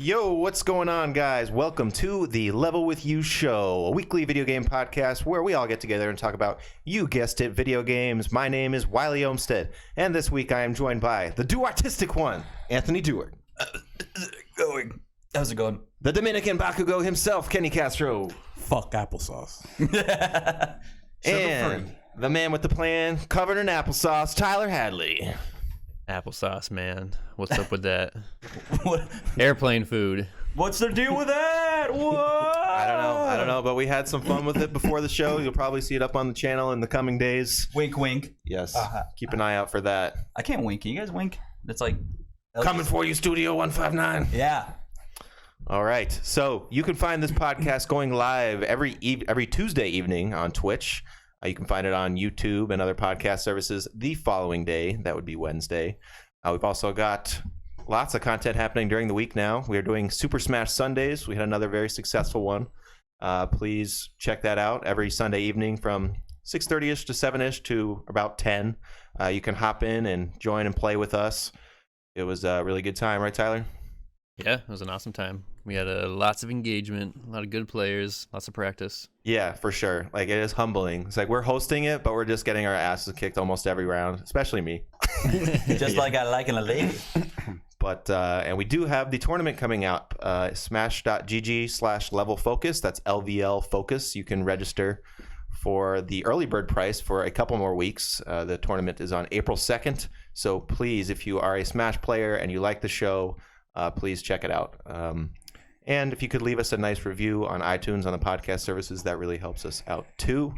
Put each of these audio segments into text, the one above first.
Yo, what's going on, guys? Welcome to the Level With You show, a weekly video game podcast where we all get together and talk about, you guessed it, video games. My name is Wiley Olmstead, and this week I am joined by the Do-Artistic one, Anthony Dewar. How's it going? The Dominican Bakugo himself, Kenny Castro. Fuck applesauce. And the man with the plan, covered in applesauce, Tyler Hadley. Applesauce, man. What's up with that? What? Airplane food. What's the deal with that? What? I don't know, but we had some fun with it before the show. You'll probably see it up on the channel in the coming days. Wink, wink. Yes, keep an eye out for that. I can't wink. Can you guys wink? That's like... Coming for you, Studio 159. Yeah. All right. So you can find this podcast going live every Tuesday evening on Twitch. You can find it on YouTube and other podcast services the following day. That would be Wednesday. We've also got lots of content happening during the week now. We are doing Super Smash Sundays. We had another very successful one. Please check that out every Sunday evening from 6:30ish to 7ish to about 10. You can hop in and join and play with us. It was a really good time, right, Tyler? Yeah, it was an awesome time. We had lots of engagement, a lot of good players, lots of practice. Yeah, for sure. Like, it is humbling. It's like we're hosting it, but we're just getting our asses kicked almost every round, especially me. Just like I like in a lady. But and we do have the tournament coming up, smash.gg/levelfocus. That's LVL Focus. You can register for the early bird price for a couple more weeks. The tournament is on April 2nd. So please, if you are a Smash player and you like the show, please check it out. And if you could leave us a nice review on iTunes, on the podcast services, that really helps us out too.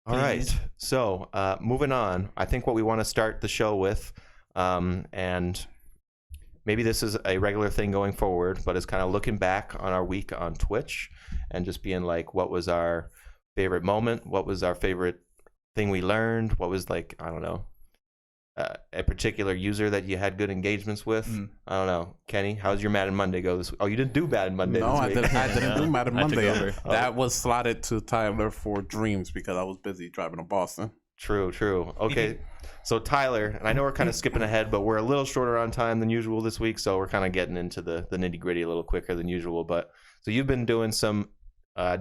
All right. So moving on, I think what we want to start the show with, and maybe this is a regular thing going forward, but it's kind of looking back on our week on Twitch and just being like, what was our favorite moment? What was our favorite thing we learned? What was, like, I don't know, a particular user that you had good engagements with? I don't know. Kenny, how's your Madden Monday go this week? Oh, you didn't do Madden Monday No, this week. I didn't do Madden I took Monday. over. That was slotted to Tyler for Dreams because I was busy driving to Boston. True. Okay, so Tyler, and I know we're kind of skipping ahead, but we're a little shorter on time than usual this week, so we're kind of getting into the nitty-gritty a little quicker than usual. But so you've been doing some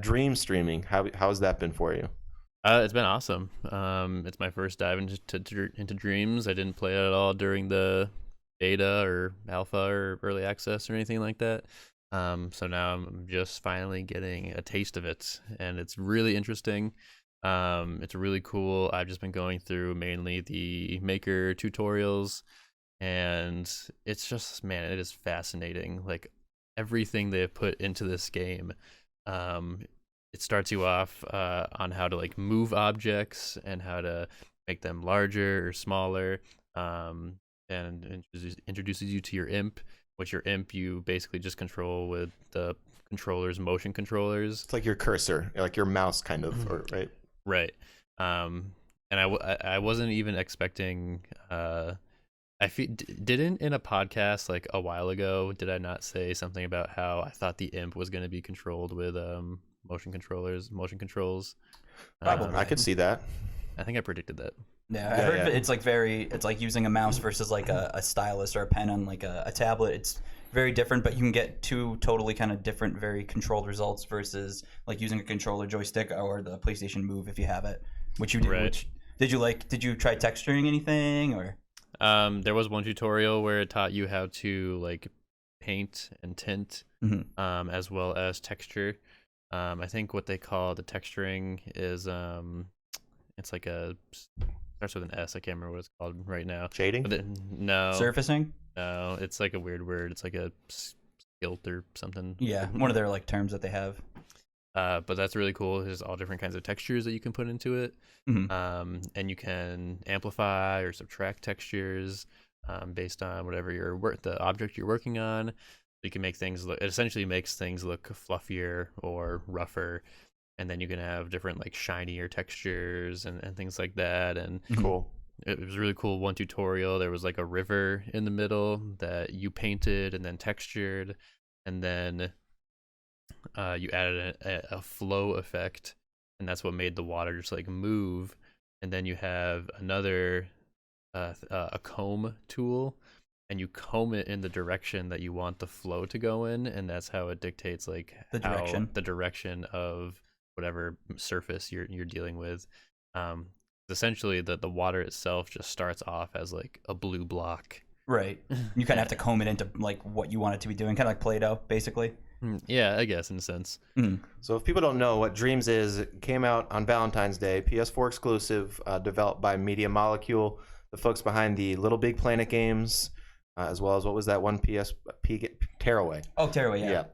Dream streaming. How's that been for you? It's been awesome. It's my first dive into Dreams. I didn't play it at all during the beta or alpha or early access or anything like that. So now I'm just finally getting a taste of it, and it's really interesting. It's really cool. I've just been going through mainly the maker tutorials, and it's just, man, it is fascinating. Like, everything they have put into this game. It starts you off on how to, like, move objects and how to make them larger or smaller, and introduces you to your imp, which your imp you basically just control with the controllers, motion controllers. It's like your cursor, like your mouse kind of, right? Right. And I wasn't even expecting, didn't in a podcast like a while ago, did I not say something about how I thought the imp was going to be controlled with motion controls? Probably. I could see that. I think I predicted that. Yeah, I heard it's like using a mouse versus like a stylus or a pen on like a tablet. It's very different, but you can get two totally kind of different, very controlled results versus like using a controller joystick or the PlayStation Move if you have it, which you did. Right. Did you try texturing anything or? There was one tutorial where it taught you how to, like, paint and tint, as well as texture. I think what they call the texturing is it's like starts with an S. I can't remember what it's called right now. Shading? No. Surfacing? No, it's like a weird word. It's like a skilt or something. Yeah, one of their like terms that they have. But that's really cool. There's all different kinds of textures that you can put into it. And you can amplify or subtract textures based on whatever the object you're working on. You can make things look, it essentially makes things look fluffier or rougher. And then you can have different, like, shinier textures and things like that. And cool. It was really cool. One tutorial, there was like a river in the middle that you painted and then textured, and then you added a flow effect, and that's what made the water just, like, move. And then you have another a comb tool and you comb it in the direction that you want the flow to go in, and that's how it dictates like The direction of whatever surface you're dealing with. Essentially the water itself just starts off as like a blue block. Right. You kind of have to comb it into like what you want it to be doing, kind of like Play-Doh, basically. Yeah, I guess in a sense. So if people don't know what Dreams is, it came out on Valentine's Day, PS4 exclusive, developed by Media Molecule, the folks behind the Little Big Planet games, as well as what was that one PSP Tearaway? Oh, Tearaway, yeah.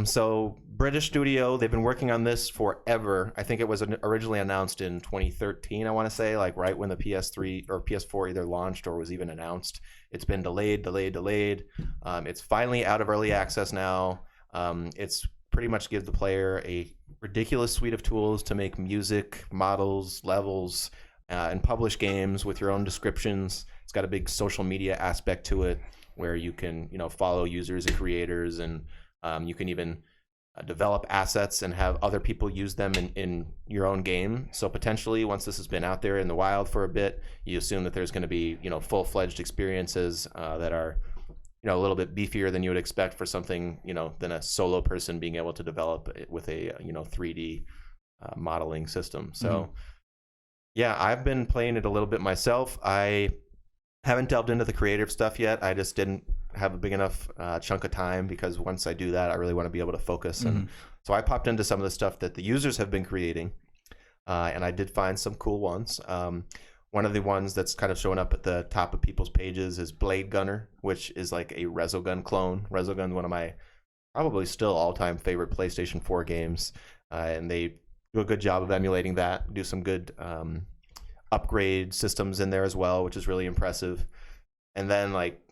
So British studio, they've been working on this forever. I think it was originally announced in 2013, I want to say, like right when the PS3 or PS4 either launched or was even announced. It's been delayed. It's finally out of early access now. It's pretty much gives the player a ridiculous suite of tools to make music, models, levels, and publish games with your own descriptions. It's got a big social media aspect to it where you can, follow users and creators, and you can even develop assets and have other people use them in your own game. So potentially, once this has been out there in the wild for a bit, you assume that there's going to be, full-fledged experiences that are, a little bit beefier than you would expect for something, than a solo person being able to develop it with a, 3D modeling system. So, yeah, I've been playing it a little bit myself. I haven't delved into the creative stuff yet. I just didn't have a big enough chunk of time, because once I do that, I really want to be able to focus. And so I popped into some of the stuff that the users have been creating, and I did find some cool ones. One of the ones that's kind of showing up at the top of people's pages is Blade Gunner, which is like a Resogun clone. Resogun's one of my probably still all-time favorite PlayStation 4 games, and they do a good job of emulating that, do some good upgrade systems in there as well, which is really impressive. And then, like,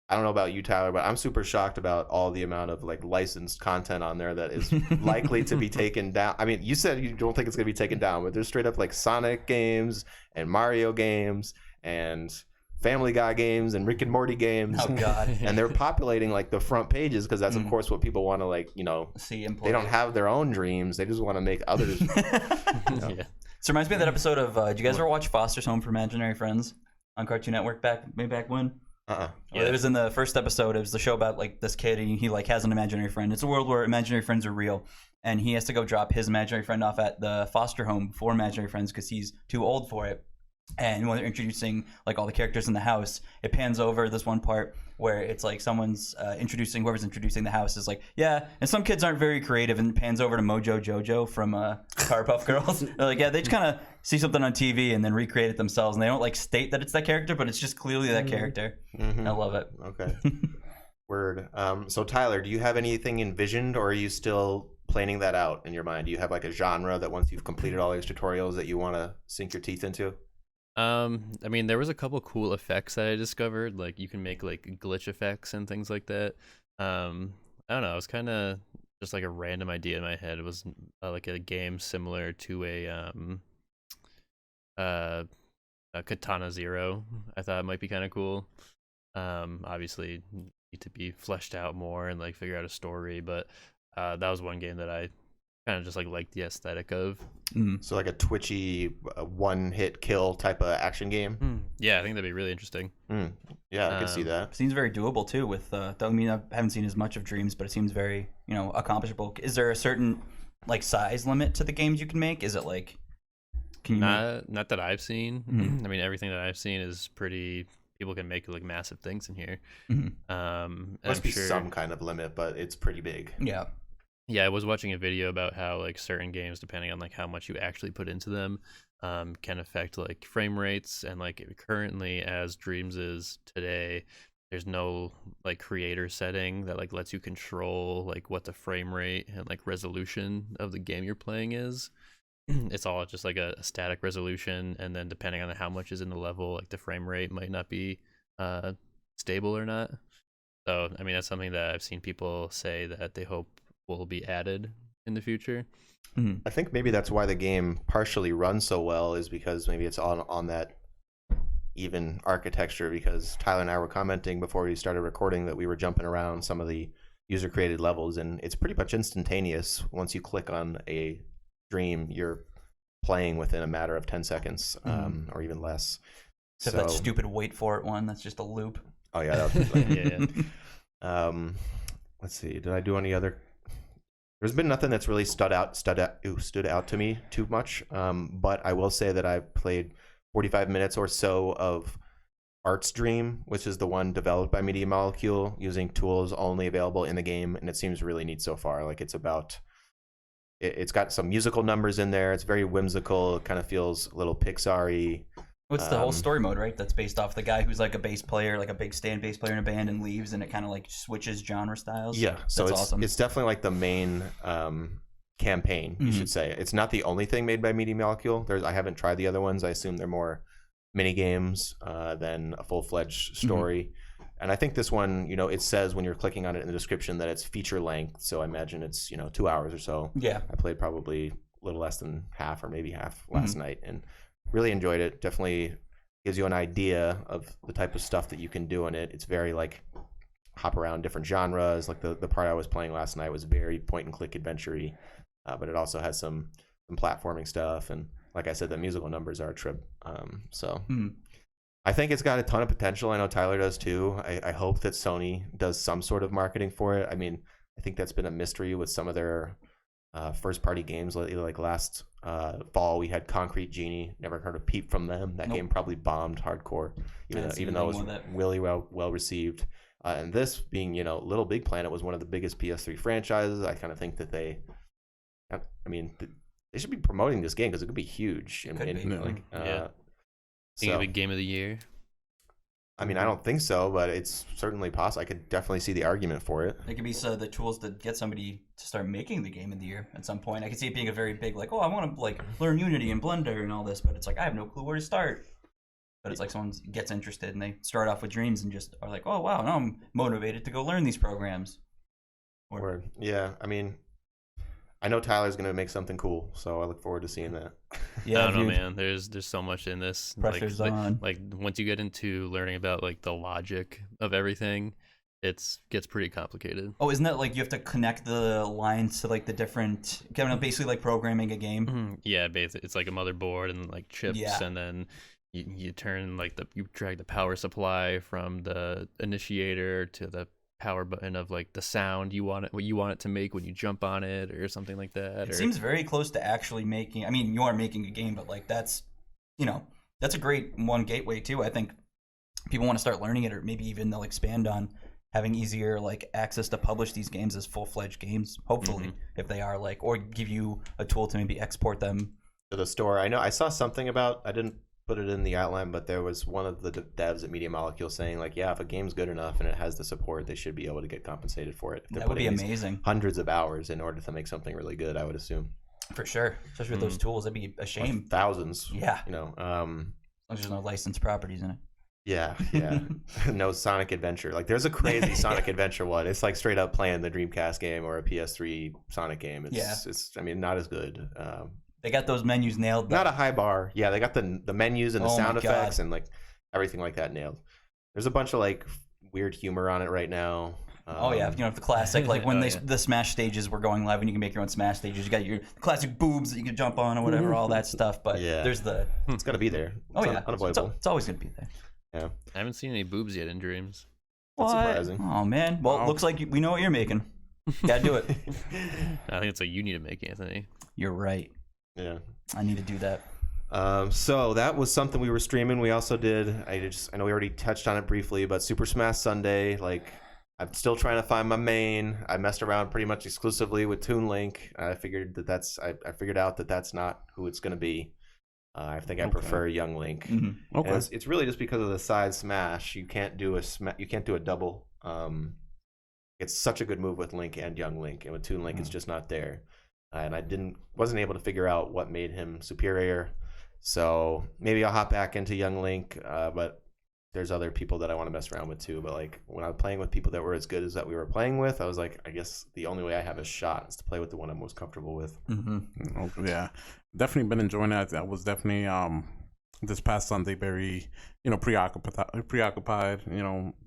I don't know about you, Tyler, but I'm super shocked about all the amount of like licensed content on there that is likely to be taken down. I mean, you said you don't think it's going to be taken down, but there's straight up like Sonic games and Mario games and Family Guy games and Rick and Morty games. Oh God! And they're populating like the front pages because that's of course what people want to see. They don't have their own dreams; they just want to make others. Yeah. So it reminds me of that episode of. Did you guys ever watch Foster's Home for Imaginary Friends on Cartoon Network back when? Yeah. It was in the first episode. It was the show about like this kid, and he like has an imaginary friend. It's a world where imaginary friends are real, and he has to go drop his imaginary friend off at the foster home for imaginary friends because he's too old for it. And when they're introducing like all the characters in the house, it pans over this one part where it's like someone's introducing, whoever's introducing the house is like, yeah, and some kids aren't very creative, and it pans over to Mojo Jojo from Powerpuff Girls. They're like, yeah, they just kind of see something on TV and then recreate it themselves, and they don't like state that it's that character, but it's just clearly that character. I love it. Okay. Word. So Tyler, do you have anything envisioned, or are you still planning that out in your mind? Do you have like a genre that once you've completed all these tutorials that you want to sink your teeth into? I mean, there was a couple cool effects that I discovered. Like you can make like glitch effects and things like that. I don't know. It was kind of just like a random idea in my head. It was like a game similar to a Katana Zero. I thought it might be kind of cool. Obviously need to be fleshed out more and like figure out a story, but that was one game that I kind of just like liked the aesthetic of. So like a twitchy one-hit kill type of action game. Yeah, I think that'd be really interesting. Yeah, I could see that. Seems very doable too. With I mean, I haven't seen as much of Dreams, but it seems very accomplishable. Is there a certain like size limit to the games you can make? Is it like not that I've seen. I mean, everything that I've seen is pretty. People can make like massive things in here. Must be some kind of limit, but it's pretty big. Yeah, I was watching a video about how like certain games, depending on like how much you actually put into them, can affect like frame rates. And like currently, as Dreams is today, there's no like creator setting that like lets you control like what the frame rate and like resolution of the game you're playing is. It's all just like a static resolution, and then depending on how much is in the level, like the frame rate might not be stable or not. So I mean, that's something that I've seen people say that they hope will be added in the future. I think maybe that's why the game partially runs so well, is because maybe it's on that even architecture, because Tyler and I were commenting before we started recording that we were jumping around some of the user created levels, and it's pretty much instantaneous. Once you click on a dream, you're playing within a matter of 10 seconds or even less. Except that stupid wait for it one, that's just a loop. Oh yeah, that was really Yeah. let's see. Did I do any other? There's been nothing that's really stood out to me too much. But I will say that I've played 45 minutes or so of Art's Dream, which is the one developed by Media Molecule using tools only available in the game, and it seems really neat so far. Like it's got some musical numbers in there. It's very whimsical. It kind of feels a little Pixar-y. What's the whole story mode, right? That's based off the guy who's like a bass player, like a big stand bass player in a band, and leaves, and it kind of like switches genre styles. Yeah, so that's it's awesome. it's definitely like the main campaign, you should say. It's not the only thing made by Media Molecule. I haven't tried the other ones. I assume they're more mini games than a full-fledged story. And I think this one, it says when you're clicking on it in the description that it's feature length. So I imagine it's 2 hours or so. Yeah. I played probably a little less than half or maybe half last night, and really enjoyed it. Definitely gives you an idea of the type of stuff that you can do in it. It's very like hop around different genres. Like the part I was playing last night was very point and click adventure-y, but it also has some platforming stuff. And like I said, the musical numbers are a trip. I think it's got a ton of potential. I know Tyler does too. I hope that Sony does some sort of marketing for it. I mean, I think that's been a mystery with some of their first-party games. Like last fall, we had Concrete Genie. Never heard a peep from them. That game probably bombed hardcore, even though it was really well received. And this being, Little Big Planet was one of the biggest PS3 franchises. I kind of think that they should be promoting this game because it could be huge. Think of a game of the year. I mean, I don't think so, but it's certainly possible. I could definitely see the argument for it. It could be the tools to get somebody to start making the game of the year at some point. I could see it being a very big, like, I want to learn Unity and Blender and all this, but it's like I have no clue where to start. But it's like someone gets interested and they start off with dreams and just are like, oh wow, now I'm motivated to go learn these programs. Yeah, I mean, I know Tyler's gonna make something cool, so I look forward to seeing that. Yeah, I don't know, man. There's so much in this. Pressure's on. Like once you get into learning about like the logic of everything, it gets pretty complicated. Oh, isn't that like you have to connect the lines to like the different, kind of basically like programming a game? Yeah, basically it's like a motherboard and like chips, and then you turn you drag the power supply from the initiator to the power button of like the sound what you want it to make when you jump on it or something like that. It seems very close to actually making. I mean, you are making a game, but like that's a great one gateway too. I think people want to start learning it, or maybe even they'll expand on having easier like access to publish these games as full-fledged games. Hopefully, if they are or give you a tool to maybe export them to the store. I know I saw something about. I didn't put it in the outline, but there was one of the devs at Media Molecule saying like, yeah, if a game's good enough and it has the support, they should be able to get compensated for it. That would be amazing. Hundreds of hours in order to make something really good, I would assume. For sure, especially with those tools, that'd be a shame. Or thousands. Yeah. As long as there's no licensed properties in it. Yeah. No Sonic Adventure. Like there's a crazy Sonic Adventure one. It's like straight up playing the Dreamcast game or a PS3 Sonic game. It's not as good. They got those menus nailed. Not a high bar. Yeah, they got the menus and the sound effects and like everything like that nailed. There's a bunch of like weird humor on it right now. The classic like when the Smash stages were going live and you can make your own Smash stages. You got your classic boobs that you can jump on or whatever, all that stuff. But there's it's got to be there. Unavoidable. It's always gonna be there. Yeah. I haven't seen any boobs yet in Dreams. That's surprising. Oh man. Well, it looks like we know what you're making. Gotta do it. I think it's like you need to make, Anthony. You're right. Yeah, I need to do that. So that was something we were streaming. We also did. I know we already touched on it briefly, but Super Smash Sunday. Like, I'm still trying to find my main. I messed around pretty much exclusively with Toon Link. I figured I figured out that that's not who it's going to be. I think I prefer Young Link. Mm-hmm. Okay. It's really just because of the side smash. You can't do a double. It's such a good move with Link and Young Link, and with Toon Link, it's just not there. And I wasn't able to figure out what made him superior. So maybe I'll hop back into Young Link, but there's other people that I want to mess around with too. But like when I was playing with people that were as good as that we were playing with, I was like, I guess the only way I have a shot is to play with the one I'm most comfortable with. Mm-hmm. Yeah, definitely been enjoying that. I was definitely this past Sunday very preoccupied.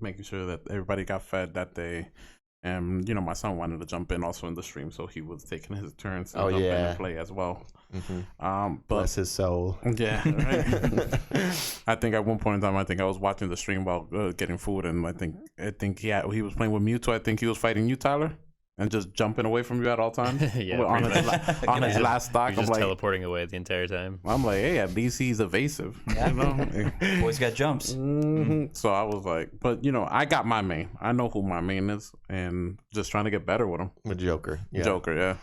Making sure that everybody got fed that day. And my son wanted to jump in also in the stream, so he was taking his turns to Oh, jump in yeah. and play as well. But Bless his soul. Yeah, right. I think at one point in time, I was watching the stream while getting food, and I think he was playing with Mewtwo. I think he was fighting you, Tyler, and just jumping away from you at all times. Yeah, on pretty his last stock. You're just teleporting away the entire time. I'm like, hey, at least he's evasive. Yeah. Boys got jumps. So I was like, but I got my main. I know who my main is, and just trying to get better with him. With Joker. Yeah. Joker, yeah.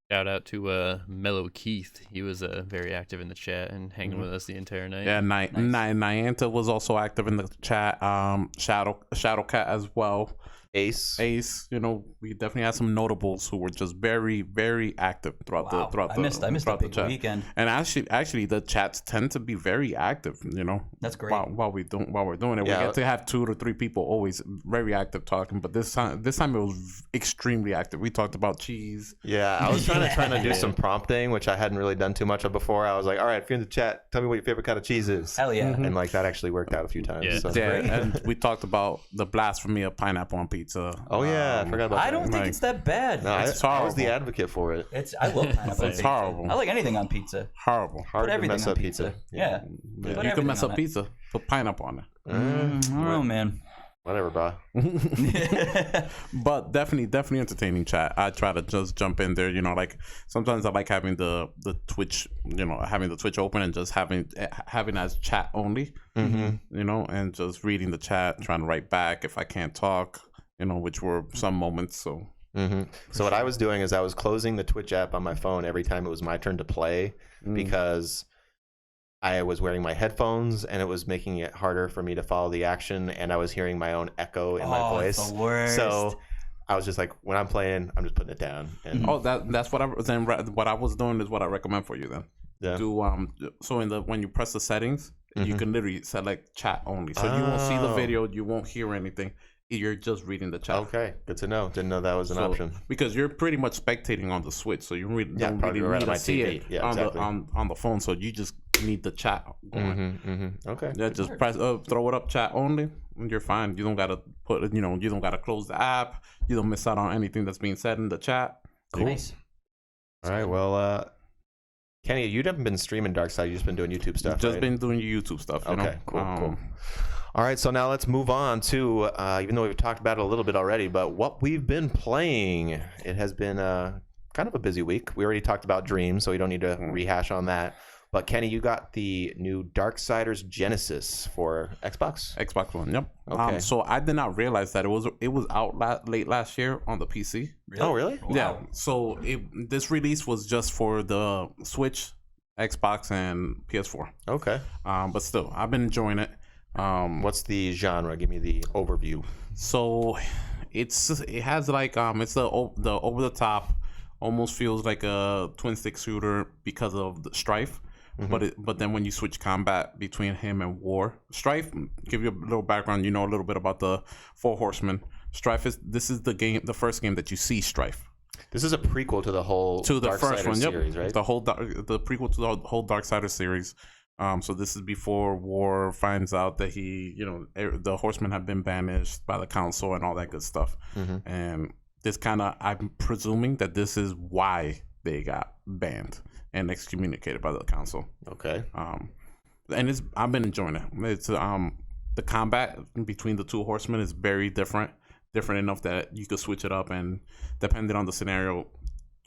Shout out to Mellow Keith. He was very active in the chat and hanging with us the entire night. Yeah, Nianta was also active in the chat. Shadow Cat as well. Ace. We definitely had some notables who were just very, very active throughout the I missed a big weekend. And actually, the chats tend to be very active. That's great. While we're doing it, Yeah. we get to have 2 to 3 people always very active talking. But this time it was extremely active. We talked about cheese. Yeah, I was trying to do some prompting, which I hadn't really done too much of before. I was like, all right, if you're in the chat, tell me what your favorite kind of cheese is. Hell yeah. And like that actually worked out a few times. Yeah. So. And we talked about the blasphemy of pineapple on pizza. Oh yeah, I forgot about that. I don't think it's that bad. No, I was the advocate for it. I love pineapple on It's pizza. horrible. I like anything on pizza. Horrible. Hard Put to everything mess on up pizza. Yeah. You Put can everything mess on up it. pizza. Put pineapple on it. Oh man. Whatever, bro. But definitely entertaining chat. I try to just jump in there, like sometimes I like having the Twitch, having the Twitch open and just having as chat only, and just reading the chat, trying to write back if I can't talk, which were some moments. So So what I was doing is I was closing the Twitch app on my phone every time it was my turn to play because I was wearing my headphones and it was making it harder for me to follow the action, and I was hearing my own echo in my voice. It's the worst. So I was just like, when I'm playing, I'm just putting it down. And that's what what I was doing is what I recommend for you then. yeah. Do so when you press the settings, you can literally select chat only, so you won't see the video, you won't hear anything. You're just reading the chat. Okay, good to know. Didn't know that was an option. Because you're pretty much spectating on the Switch, so you don't really need to see it on the phone. So you just need the chat going. Okay. Yeah, just press throw it up chat only, and you're fine. You don't gotta you don't gotta close the app. You don't miss out on anything that's being said in the chat. Cool. Nice. All right. Well, Kenny, you haven't been streaming Darkside. You've just been doing YouTube stuff. Just right? been doing your YouTube stuff. Okay. Cool. All right, so now let's move on to, even though we've talked about it a little bit already, but what we've been playing. It has been kind of a busy week. We already talked about Dream, so we don't need to rehash on that. But Kenny, you got the new Darksiders Genesis for Xbox One. Yep. Okay. So I did not realize that it was out late last year on the PC. Really? Oh, really? Wow. Yeah. So this release was just for the Switch, Xbox, and PS4. Okay. But still, I've been enjoying it. What's the genre? Give me the overview. So it has like it's the over the top, almost feels like a twin stick shooter because of the Strife. But then when you switch combat between him and War, Strife, give you a little background, a little bit about the Four Horsemen. Strife is the first game that you see Strife. This is a prequel to the whole first one, series, right? The prequel to the whole Darksiders series. So this is before War finds out that the Horsemen have been banished by the Council and all that good stuff. And this I'm presuming that this is why they got banned and excommunicated by the Council. Okay. And I've been enjoying it. It's the combat between the two Horsemen is very different enough that you could switch it up, and depending on the scenario,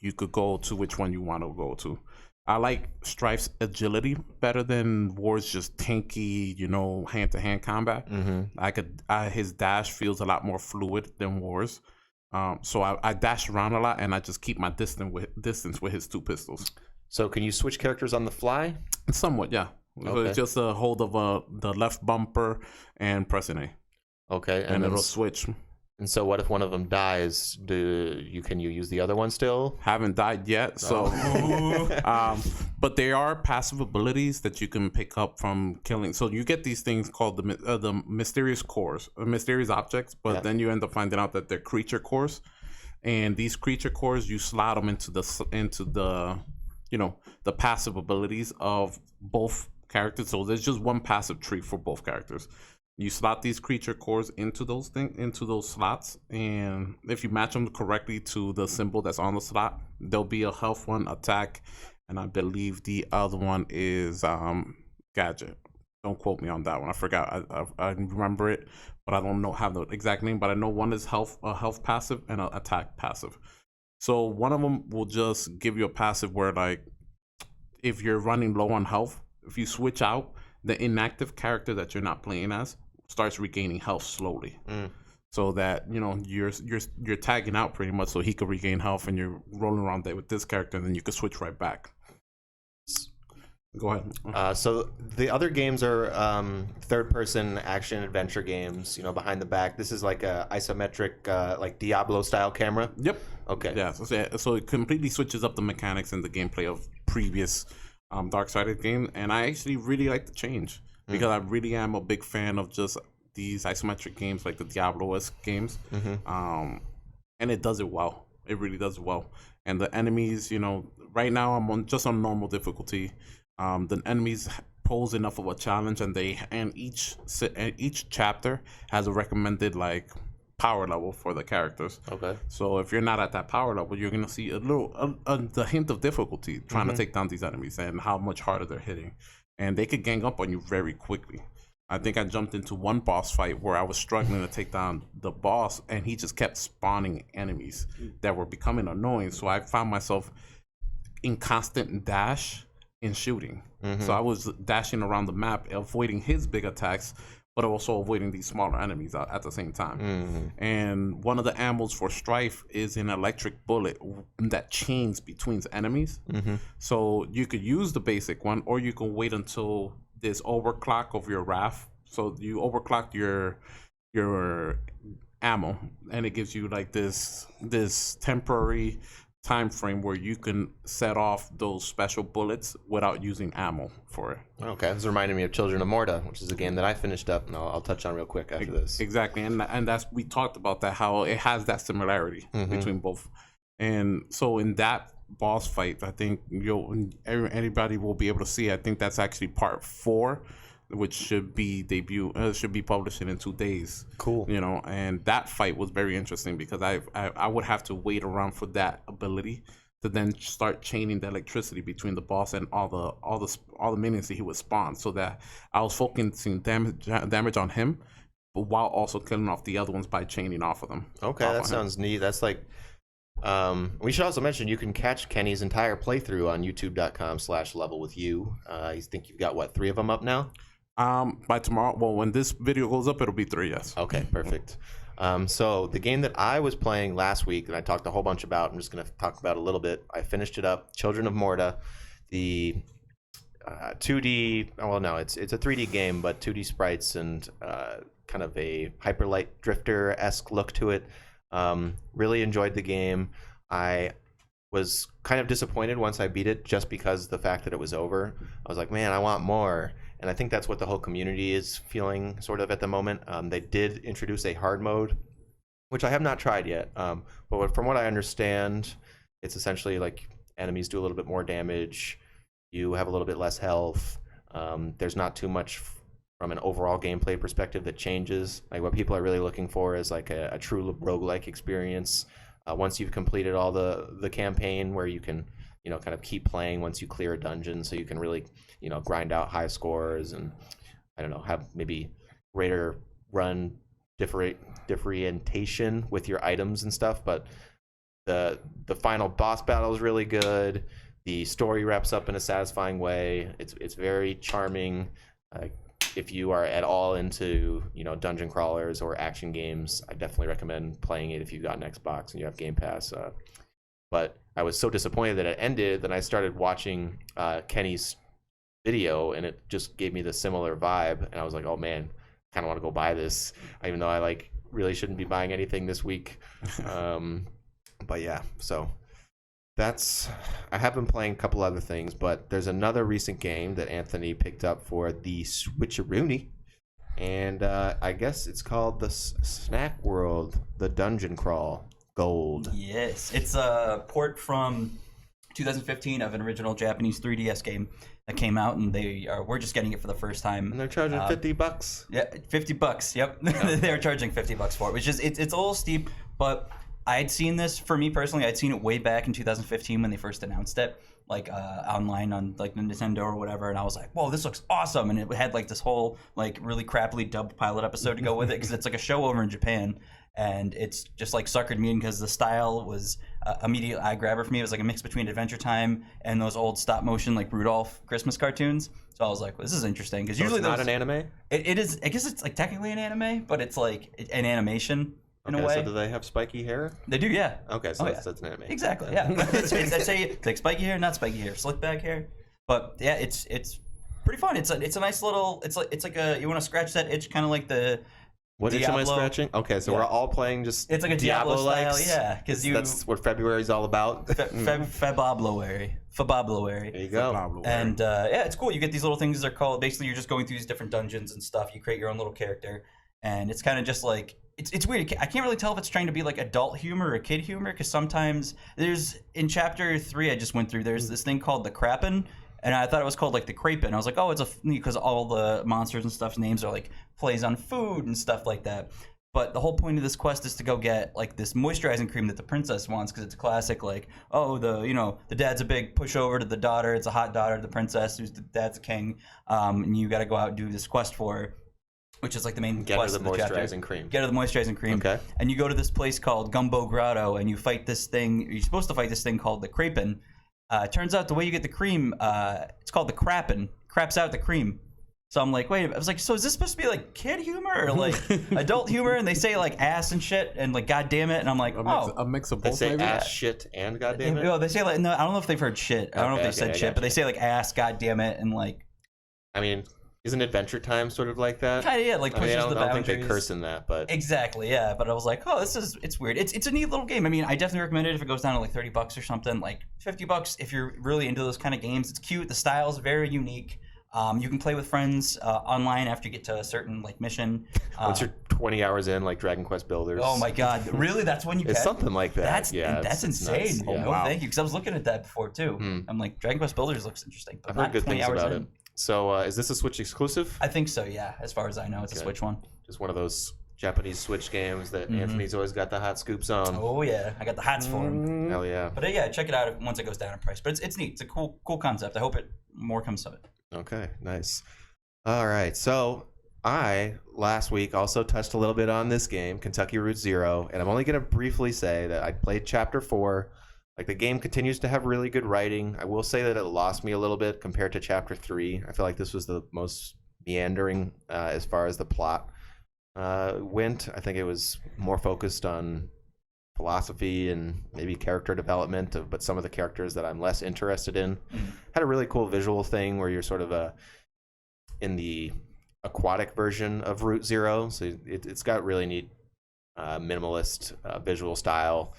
you could go to which one you want to go to. I like Strife's agility better than War's just tanky, hand-to-hand combat. His dash feels a lot more fluid than War's. So I dash around a lot, and I just keep my distance with his two pistols. So can you switch characters on the fly? Somewhat, yeah. Okay. It's just a hold of the left bumper and pressing A. Okay. And it'll switch. And so what if one of them dies? Can you use the other one still? Haven't died yet, so but there are passive abilities that you can pick up from killing. So you get these things called the mysterious cores, mysterious objects, but then you end up finding out that they're creature cores, and these creature cores you slot them into the the passive abilities of both characters. So there's just one passive tree for both characters. You slot these creature cores into those slots, and if you match them correctly to the symbol that's on the slot, there'll be a health one, attack, and I believe the other one is gadget. Don't quote me on that one. I forgot. I remember it, but I don't have the exact name. But I know one is a health passive and an attack passive. So one of them will just give you a passive where, like, if you're running low on health, if you switch out, the inactive character that you're not playing as starts regaining health slowly, so that you're tagging out pretty much, so he could regain health, and you're rolling around there with this character, and then you could switch right back. Go ahead. So the other games are third-person action adventure games. Behind the back. This is like a isometric, like Diablo style camera. Yep. Okay. Yeah. So it completely switches up the mechanics and the gameplay of previous Dark-sided games, and I actually really like the change. Because I really am a big fan of just these isometric games like the Diablo-esque games. And it does it well. It really does it well. And the enemies, right now I'm on normal difficulty. The enemies pose enough of a challenge, and each chapter has a recommended power level for the characters. Okay. So if you're not at that power level, you're gonna see the hint of difficulty trying to take down these enemies and how much harder they're hitting. And they could gang up on you very quickly. I think I jumped into one boss fight where I was struggling to take down the boss, and he just kept spawning enemies that were becoming annoying. So I found myself in constant dash and shooting. So I was dashing around the map, avoiding his big attacks, but also avoiding these smaller enemies at the same time. And one of the ammos for Strife is an electric bullet that chains between enemies. So you could use the basic one, or you can wait until this overclock of your Wrath. So you overclock your ammo, and it gives you like this temporary time frame where you can set off those special bullets without using ammo for it. Okay, this reminded me of Children of Morta, which is a game that I finished up, and I'll touch on real quick after this. Exactly, and that's, we talked about that, how it has that similarity between both. And so in that boss fight, I think anybody will be able to see. I think that's actually part 4, which should be published in 2 days. Cool. And that fight was very interesting because I would have to wait around for that ability to then start chaining the electricity between the boss and all the minions that he would spawn, so that I was focusing damage on him, but while also killing off the other ones by chaining off of them. Okay, that sounds neat. That's like, we should also mention you can catch Kenny's entire playthrough on youtube.com/levelwithyou. I think you've got 3 of them up now? By tomorrow, well, when this video goes up, it'll be 3, yes. Okay, perfect. So the game that I was playing last week that I talked a whole bunch about, I'm just going to talk about a little bit. I finished it up, Children of Morta, the 2D, well, no, it's a 3D game, but 2D sprites and kind of a Hyperlight Drifter-esque look to it. Really enjoyed the game. I was kind of disappointed once I beat it, just because the fact that it was over. I was like, man, I want more. And I think that's what the whole community is feeling sort of at the moment. They did introduce a hard mode, which I have not tried yet. But from what I understand, it's essentially like enemies do a little bit more damage. You have a little bit less health. There's not too much from an overall gameplay perspective that changes. Like, what people are really looking for is like a true roguelike experience. Once you've completed all the campaign, where you can kind of keep playing once you clear a dungeon, so you can really grind out high scores and have maybe greater run differentiation with your items and stuff. But the final boss battle is really good. The story wraps up in a satisfying way. It's very charming. If you are at all into dungeon crawlers or action games, I definitely recommend playing it if you've got an Xbox and you have Game Pass. But I was so disappointed that it ended that I started watching Kenny's video, and it just gave me the similar vibe. And I was like, oh man, I kind of want to go buy this, even though I really shouldn't be buying anything this week. But yeah, so I have been playing a couple other things, but there's another recent game that Anthony picked up for the Switcheroony, and I guess it's called the Snack World, the Dungeon Crawl Gold. Yes, it's a port from 2015 of an original Japanese 3DS game that came out, and we're just getting it for the first time. And they're charging $50. Yeah, $50. Yep, they're charging $50 for it, which is it's a little steep. But I'd seen this, for me personally, I'd seen it way back in 2015 when they first announced it, like online on like Nintendo or whatever, and I was like, whoa, this looks awesome. And it had like this whole like really crappily dubbed pilot episode to go with it, because it's like a show over in Japan. And it's just like suckered me in, because the style was immediate eye grabber for me. It was like a mix between Adventure Time and those old stop motion like Rudolph Christmas cartoons. So I was like, well, this is interesting, because usually it's not an anime. It is. I guess it's like technically an anime, but it's like an animation in a way. So do they have spiky hair? They do, yeah. Okay, so that's an anime. Exactly, yeah. I'd say it's like spiky hair, not spiky hair, slick back hair. But yeah, it's pretty fun. It's a nice little. It's like a, you want to scratch that itch, kind of like the. What itch am I scratching? Okay, so we're all playing just. It's like a Diablo style, yeah. Because that's what February's all about. Febobluary. There you go. And yeah, it's cool. You get these little things. They're called. Basically, you're just going through these different dungeons and stuff. You create your own little character, and it's kind of just like it's weird. I can't really tell if it's trying to be like adult humor or kid humor, because sometimes in chapter 3 I just went through. There's this thing called the Krappen. And I thought it was called like the Krapen. I was like, oh, it's because all the monsters and stuff's names are like plays on food and stuff like that. But the whole point of this quest is to go get like this moisturizing cream that the princess wants, because it's classic. Like, oh, the dad's a big pushover to the daughter. It's a hot daughter to the princess, who's the dad's a king. And you got to go out and do this quest for her, which is like the main quest of the chapter. Get her the moisturizing cream. Okay. And you go to this place called Gumbo Grotto, and you fight this thing. You're supposed to fight this thing called the Krapen. Turns out the way you get the cream, it's called the Krappen. Craps out the cream. So I'm like, wait, I was like, so is this supposed to be like kid humor or like adult humor? And they say like ass and shit and like God damn it. And I'm like, a mix of both. They say maybe? ass, shit, and God damn it. No, they say like, no, I don't know if they've heard shit. I don't know if they said shit, but they say like ass, God damn it, and like. I mean, isn't Adventure Time sort of like that? Kind of, yeah, like pushes the boundaries. I don't think they curse in that, but exactly, yeah. But I was like, oh, it's weird. It's a neat little game. I mean, I definitely recommend it if it goes down to like $30 or something. Like $50 if you're really into those kind of games. It's cute. The style is very unique. You can play with friends online after you get to a certain like mission. Once you're 20 hours in, like Dragon Quest Builders. Oh my God! Really? That's when you. It's something like that. That's insane. Oh, wow. Thank you, because I was looking at that before too. I'm like, Dragon Quest Builders looks interesting, but I've not heard good 20 things hours about in. it. So is this a Switch exclusive? I think so. Yeah, as far as I know, it's a Switch one. Just one of those Japanese Switch games that Anthony's always got the hot scoops on. Oh yeah, I got the hots for him. Hell yeah! But yeah, check it out once it goes down in price. But it's neat. It's a cool concept. I hope more comes of it. Okay, nice. All right, so I last week also touched a little bit on this game, Kentucky Route Zero, and I'm only going to briefly say that I played Chapter 4. Like, the game continues to have really good writing. I will say that it lost me a little bit compared to Chapter 3. I feel like this was the most meandering as far as the plot went. I think it was more focused on philosophy and maybe character development but some of the characters that I'm less interested in. Had a really cool visual thing where you're sort of in the aquatic version of Route Zero. So it's got really neat minimalist visual style.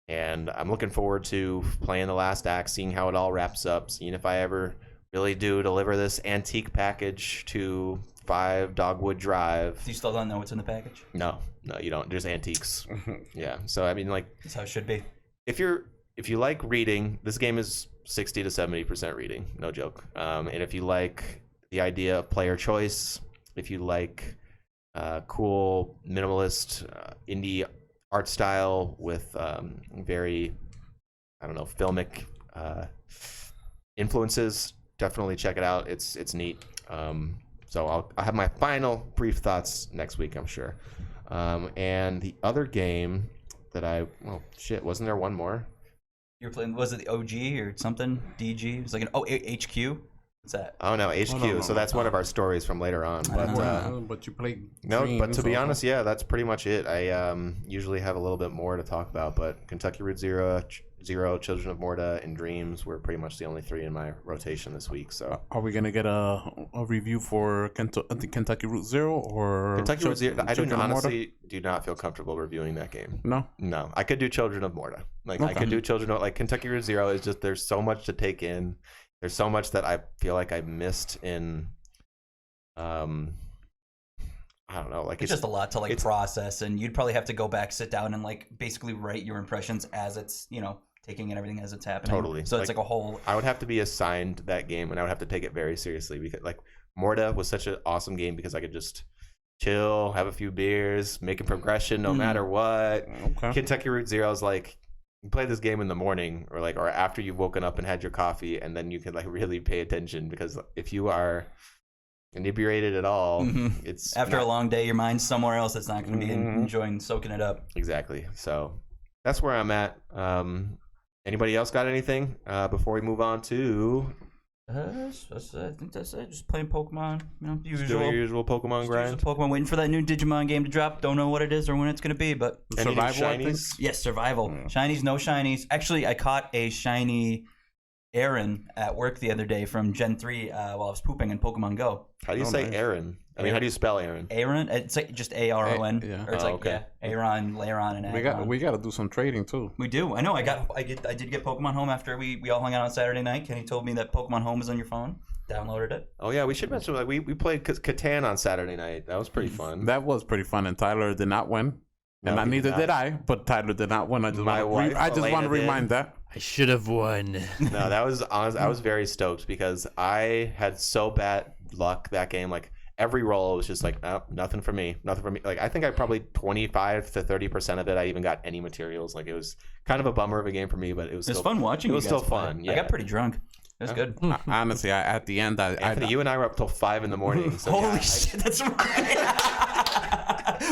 And I'm looking forward to playing the last act, seeing how it all wraps up, seeing if I ever really do deliver this antique package to 5 Dogwood Drive. Do you still don't know what's in the package? No, you don't. There's antiques. Yeah. So I mean, like, that's how it should be. If you like reading, this game is 60 to 70% reading, no joke. And if you like the idea of player choice, if you like cool minimalist indie art style with very, I don't know, filmic influences, definitely check it out. It's neat. So I'll have my final brief thoughts next week, I'm sure. And the other game that wasn't there one more? You were playing, was it the OG or something? DG? It was like an HQ? What's that? Oh no, HQ. No. So that's one of our stories from later on. But you played. No, but to be honest, yeah, that's pretty much it. I usually have a little bit more to talk about, but Kentucky Route Zero, Children of Morta, and Dreams were pretty much the only 3 in my rotation this week. So are we gonna get a review for Kentucky Route Zero or Kentucky Route Zero? I honestly do not feel comfortable reviewing that game. No, I could do Children of Morta. I could do Kentucky Route Zero is just, there's so much to take in. There's so much that I feel like I missed in, I don't know. Like it's just a lot to process, and you'd probably have to go back, sit down, and basically write your impressions as it's taking in everything as it's happening. Totally. So it's like a whole. I would have to be assigned that game, and I would have to take it very seriously because like Morta was such an awesome game because I could just chill, have a few beers, make a progression no matter what. Okay. Kentucky Route Zero is like you play this game in the morning or after you've woken up and had your coffee, and then you can like really pay attention because if you are inebriated at all, it's After a long day, your mind's somewhere else. That's not going to be enjoying soaking it up. exactly. So that's where I'm at. Anybody else got anything before we move on to I think that's it. Just playing Pokemon. You know, doing usual. your usual Pokemon grind? Pokemon, waiting for that new Digimon game to drop. Don't know what it is or when it's going to be, but Any new Survival, I think? shinies? yes, survival. Shinies, no shinies. Actually, I caught a shiny Aaron at work the other day from Gen 3 while I was pooping in Pokemon Go. How do you say nice. Aaron? I mean, how do you spell Aaron? Aaron, it's like just A-R-O-N. Yeah. Or it's Oh, like, okay. yeah, Aaron, Lairon, and Agon. We got to do some trading too. We do. I know. I did get Pokemon Home after we all hung out on Saturday night. Kenny told me that Pokemon Home is on your phone. Downloaded it. Oh yeah, we should mention like we played Catan on Saturday night. That was pretty fun. That was pretty fun, and Tyler did not win. No, And he neither did did I, but Tyler did not win. I just My wife, want to Elena, remind that. I should have won. No, that was honest. I was very stoked because I had so bad luck that game. Like every roll was just like, oh, nothing for me, nothing for me. Like I think I probably 25 to 30% of it. I even got any materials. Like it was kind of a bummer of a game for me, but it was It was still fun watching. It was you guys still play. fun. Yeah. I got pretty drunk. It was good. Honestly, at the end, Anthony, you and I were up till 5 in the morning. So Holy yeah, shit, that's right.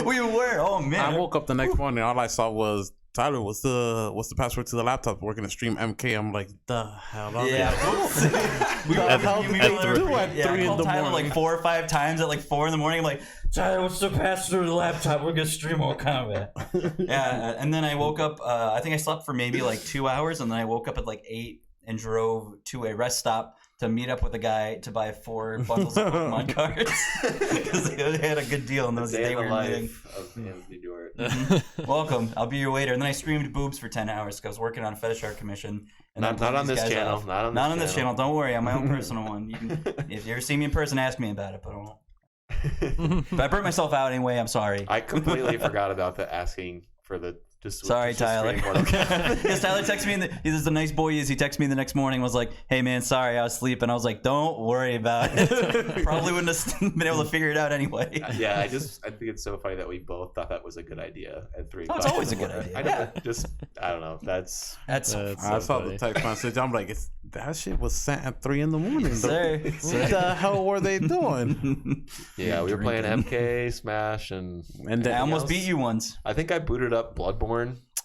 We were. Oh man. I woke up the next morning. All I saw was Tyler. What's the password to the laptop? We're gonna stream MK. I'm like, the hell. Yeah. we The hell did you do at 3 I in called the Tyler morning? like 4 or 5 times at like 4 in the morning. I'm like, Tyler, what's the password to the laptop? We're gonna stream Mortal Kombat. Yeah, and then I woke up. I think I slept for maybe like 2 hours, and then I woke up at like 8 and drove to a rest stop to meet up with a guy to buy 4 bundles of Pokemon cards because they had a good deal in those day day in we the were meeting. life of Anthony Dewart. Welcome, I'll be your waiter. And then I streamed boobs for 10 hours because I was working on a fetish art commission. And Not then on these this guys channel. off. Not on this channel. Don't worry, on my own personal one. You can, if you ever see me in person, ask me about it. But I won't. If I burnt myself out anyway, I'm sorry. I completely forgot about the asking for the just. Sorry, just Tyler. stream Mortal Kombat. Yes, Tyler texted me. He's a nice boy. He texted me the next morning. Was like, "Hey man, sorry, I was sleeping." I was like, "Don't worry about it." Probably wouldn't have been able to figure it out anyway. Yeah, I think it's so funny that we both thought that was a good idea at 3 Oh, it's o'clock always in the a good morning. idea. I know, I don't know. That's That's That's I so saw funny. the text message. I'm like, that shit was sent at 3 in the morning. sir. What the hell were they doing? yeah. We were playing Drinking. MK, Smash, and And I then almost else? beat you once. I think I booted up Bloodborne.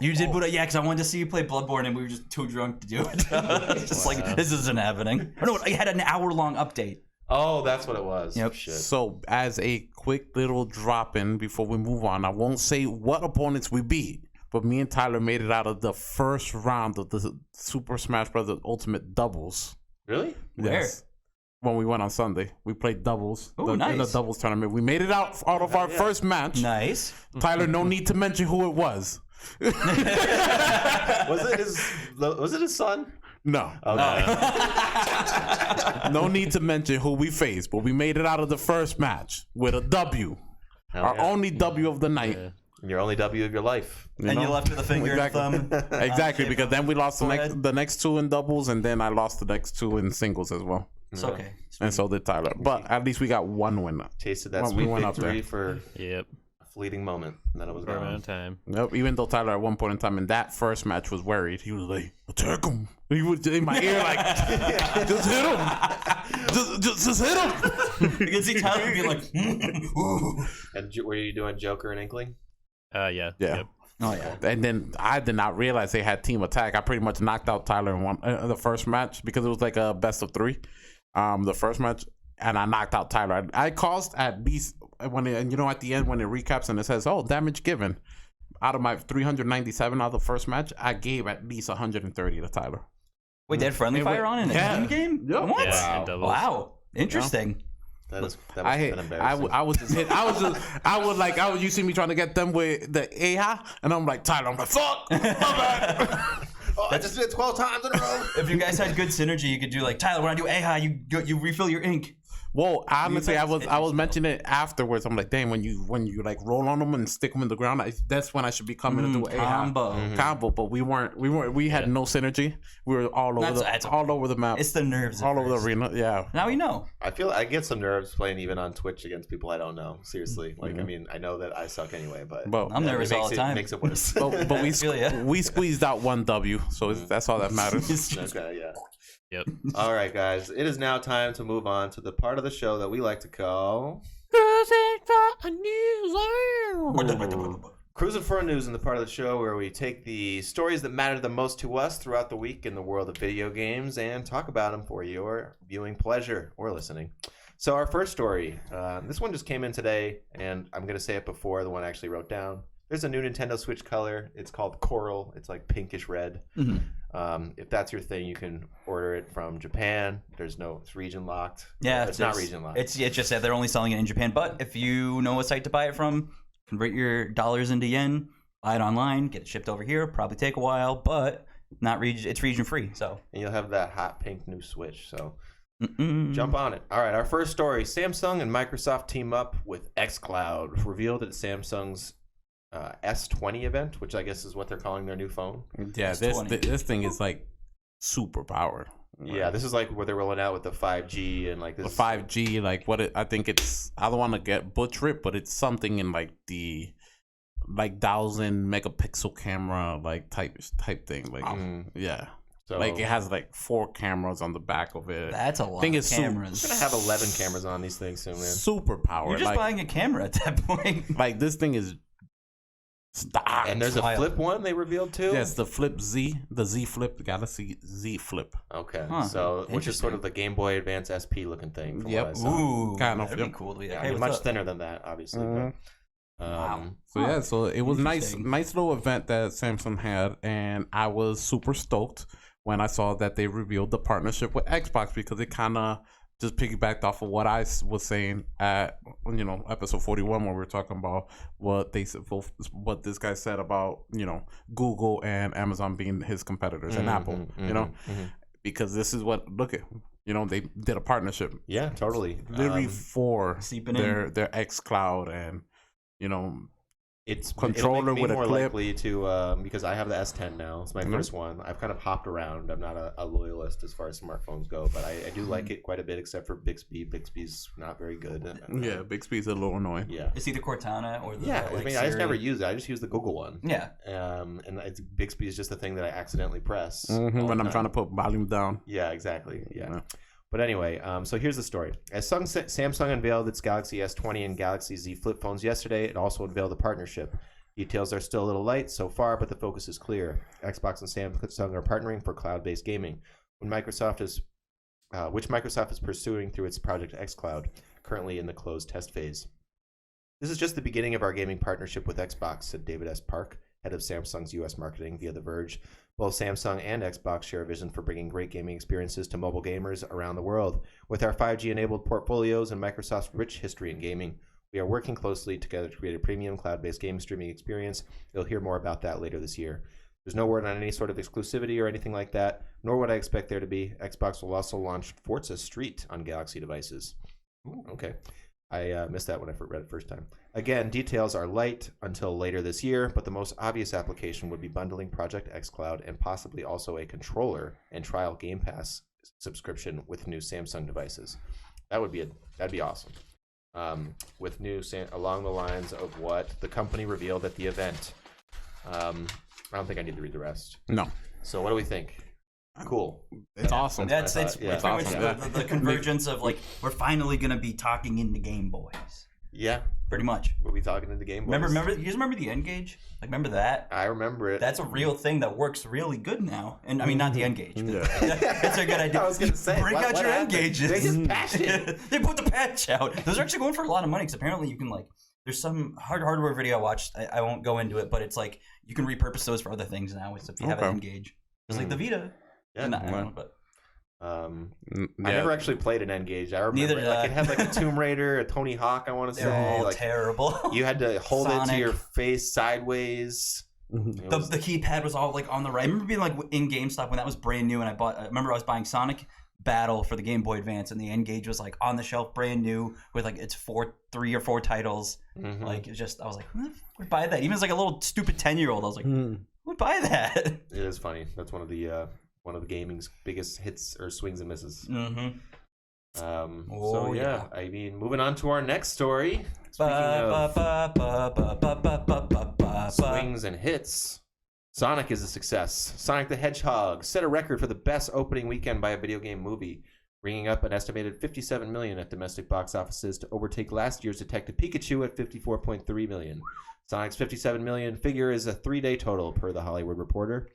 You did boot it, yeah, because I wanted to see you play Bloodborne, and we were just too drunk to do it. It's just like, this isn't happening. Oh, no, I had an hour-long update. Oh, that's what it was. Yep. Shit. So, as a quick little drop in before we move on, I won't say what opponents we beat, but me and Tyler made it out of the first round of the Super Smash Bros. Ultimate doubles. Really? Where? When we went on Sunday, we played doubles. Ooh, in the nice. doubles tournament. We made it out of our first match. Nice. Tyler, no need to mention who it was. Was it his son? No. Okay. No need to mention who we faced, but we made it out of the first match with a W. Hell Our yeah. only W of the night. Yeah. Your only W of your life. And you know? left with a finger Exactly. and thumb. Exactly, Okay, because then we lost forehead. the next 2 in doubles, and then I lost the next 2 in singles as well. It's okay. And so did Tyler. But at least we got 1 win. Tasted that Well, we sweet went up victory there. for Yep. a fleeting moment, and then it was For a amount gone. of time. Yep. Even though Tyler at one point in time in that first match was worried, he was like, "Attack him!" He was in my ear like, "Just hit him! Just hit him!" You can see Tyler being like, And were you doing Joker and Inkling? Yeah. Yeah. Yep. oh yeah. And then I did not realize they had team attack. I pretty much knocked out Tyler in the first match because it was like a best of 3. The first match, and I knocked out Tyler. I caused at least when at the end when it recaps and it says, "Oh, damage given." Out of my 397 out of the first match, I gave at least 130 to Tyler. Wait, they had friendly fire on in a Yeah. team game? Yep. What? Yeah, and doubles. Wow. Interesting. That must I have hit. been embarrassing. I was just hit. I was. You see me trying to get them with the AHA, and I'm like Tyler. I'm like, fuck. My bad. Oh, I just did it 12 times in a row. If you guys had good synergy, you could do like, Tyler, when I do AHA, you refill your ink. Well, honestly, I was It's mentioning it afterwards. I'm like, dang, when you like roll on them and stick them in the ground, that's when I should be coming to do a combo. But we had no synergy. We were all over the map. It's the nerves. All over the arena. Yeah. Now we know. I get some nerves playing even on Twitch against people I don't know. Seriously, like I mean, I know that I suck anyway, but I'm nervous all the time. It makes it worse. but we squeezed out one W, so that's all that matters. Okay, yeah. Yep. All right, guys. It is now time to move on to the part of the show that we like to call Cruising for News, in the part of the show where we take the stories that matter the most to us throughout the week in the world of video games and talk about them for your viewing pleasure or listening. So our first story, this one just came in today, and I'm going to say it before the one I actually wrote down. There's a new Nintendo Switch color. It's called Coral. It's like pinkish red. Mm-hmm. If that's your thing, you can order it from Japan. It's region locked. Yeah, it's not region locked. It's just that they're only selling it in Japan. But if you know what site to buy it from, convert your dollars into yen, buy it online, get it shipped over here. Probably take a while, but it's region free. So and you'll have that hot pink new Switch. So jump on it. All right, our first story: Samsung and Microsoft team up with xCloud, revealed at Samsung's S20 event, which I guess is what they're calling their new phone. Yeah, this thing is like super powered. Yeah, this is like what they're rolling out with the 5G and like this. The 5G, like I think it's. I don't want to get butchered, but it's something in like the 1,000 megapixel camera like type thing. Like yeah. So, like it has like 4 cameras on the back of it. That's a lot of cameras. It's gonna have 11 cameras on these things soon, man. Super powered. You're just buying a camera at that point. Like this thing is. And there's a flip one they revealed too. Yes, the Flip Z, the Z Flip, the Galaxy Z Flip. Okay, so which is sort of the Game Boy Advance SP looking thing. From what I saw. Ooh, kind of. That'd be cool to be. Yeah, Hey, much thinner than that, obviously. But, wow. So yeah, so it was nice little event that Samsung had, and I was super stoked when I saw that they revealed the partnership with Xbox, because it kind of just piggybacked off of what I was saying at episode 41 when we were talking about what this guy said about Google and Amazon being his competitors and Apple, because this is what they did a partnership. Yeah, totally. Literally for their xCloud and it's controller with a more clip. Likely to because I have the S10 now. It's my first one. I've kind of hopped around. I'm not a loyalist as far as smartphones go, but I do like it quite a bit, except for Bixby. Bixby's not very good. Yeah, Bixby's a little annoying. Yeah, is he the Cortana or the I mean, I just never use it. I just use the Google one. Yeah. And Bixby is just the thing that I accidentally press when I'm trying to put volume down. Yeah, exactly. Yeah. But anyway, so here's the story. As Samsung unveiled its Galaxy S20 and Galaxy Z Flip phones yesterday, it also unveiled a partnership. Details are still a little light so far, but the focus is clear. Xbox and Samsung are partnering for cloud-based gaming, which Microsoft is pursuing through its Project xCloud, currently in the closed test phase. This is just the beginning of our gaming partnership with Xbox, said David S. Park, head of Samsung's U.S. marketing via The Verge. Both Samsung and Xbox share a vision for bringing great gaming experiences to mobile gamers around the world. With our 5G-enabled portfolios and Microsoft's rich history in gaming, we are working closely together to create a premium cloud-based game streaming experience. You'll hear more about that later this year. There's no word on any sort of exclusivity or anything like that, nor would I expect there to be. Xbox will also launch Forza Street on Galaxy devices. Ooh, okay. I missed that when I read it first time. Again, details are light until later this year, but the most obvious application would be bundling Project xCloud and possibly also a controller and trial Game Pass subscription with new Samsung devices. That'd be awesome. With new along the lines of what the company revealed at the event. I don't think I need to read the rest. No. So what do we think? Cool. It's awesome. It's awesome. The convergence of like we're finally gonna be talking into Game Boys. Yeah, pretty much. We'll be talking into Game Boys. Remember? You guys remember the N-Gage? Like, remember that? I remember it. That's a real thing that works really good now. And I mean, not the N-Gage. Yeah. It's a good idea. I was gonna say, bring out your N-Gages. They just patched it. They put the patch out. Those are actually going for a lot of money because apparently you can like. There's some hardware video I watched. I won't go into it, but it's like you can repurpose those for other things now. If you have an N-Gage, it's like the Vita. Yeah, I don't know, but I never actually played an N-Gage. I remember Neither did I. It had like a Tomb Raider, a Tony Hawk. I want to say they're all like, terrible. You had to hold Sonic. it to your face sideways. The keypad was all like on the right. I remember being like in GameStop when that was brand new, and I remember I was buying Sonic. Battle for the Game Boy Advance, and the N-Gage was like on the shelf, brand new, with like its 3 or 4 titles. Like, it was just, I was like, who would buy that? Even as like a little stupid 10-year-old, I was like, who would buy that? It is funny. That's one of the gaming's biggest hits or swings and misses. So yeah, I mean, moving on to our next story. Speaking of swings and hits, Sonic is a success. Sonic the Hedgehog set a record for the best opening weekend by a video game movie, bringing up an estimated $57 million at domestic box offices to overtake last year's Detective Pikachu at $54.3 million. Sonic's $57 million figure is a 3-day total, per The Hollywood Reporter.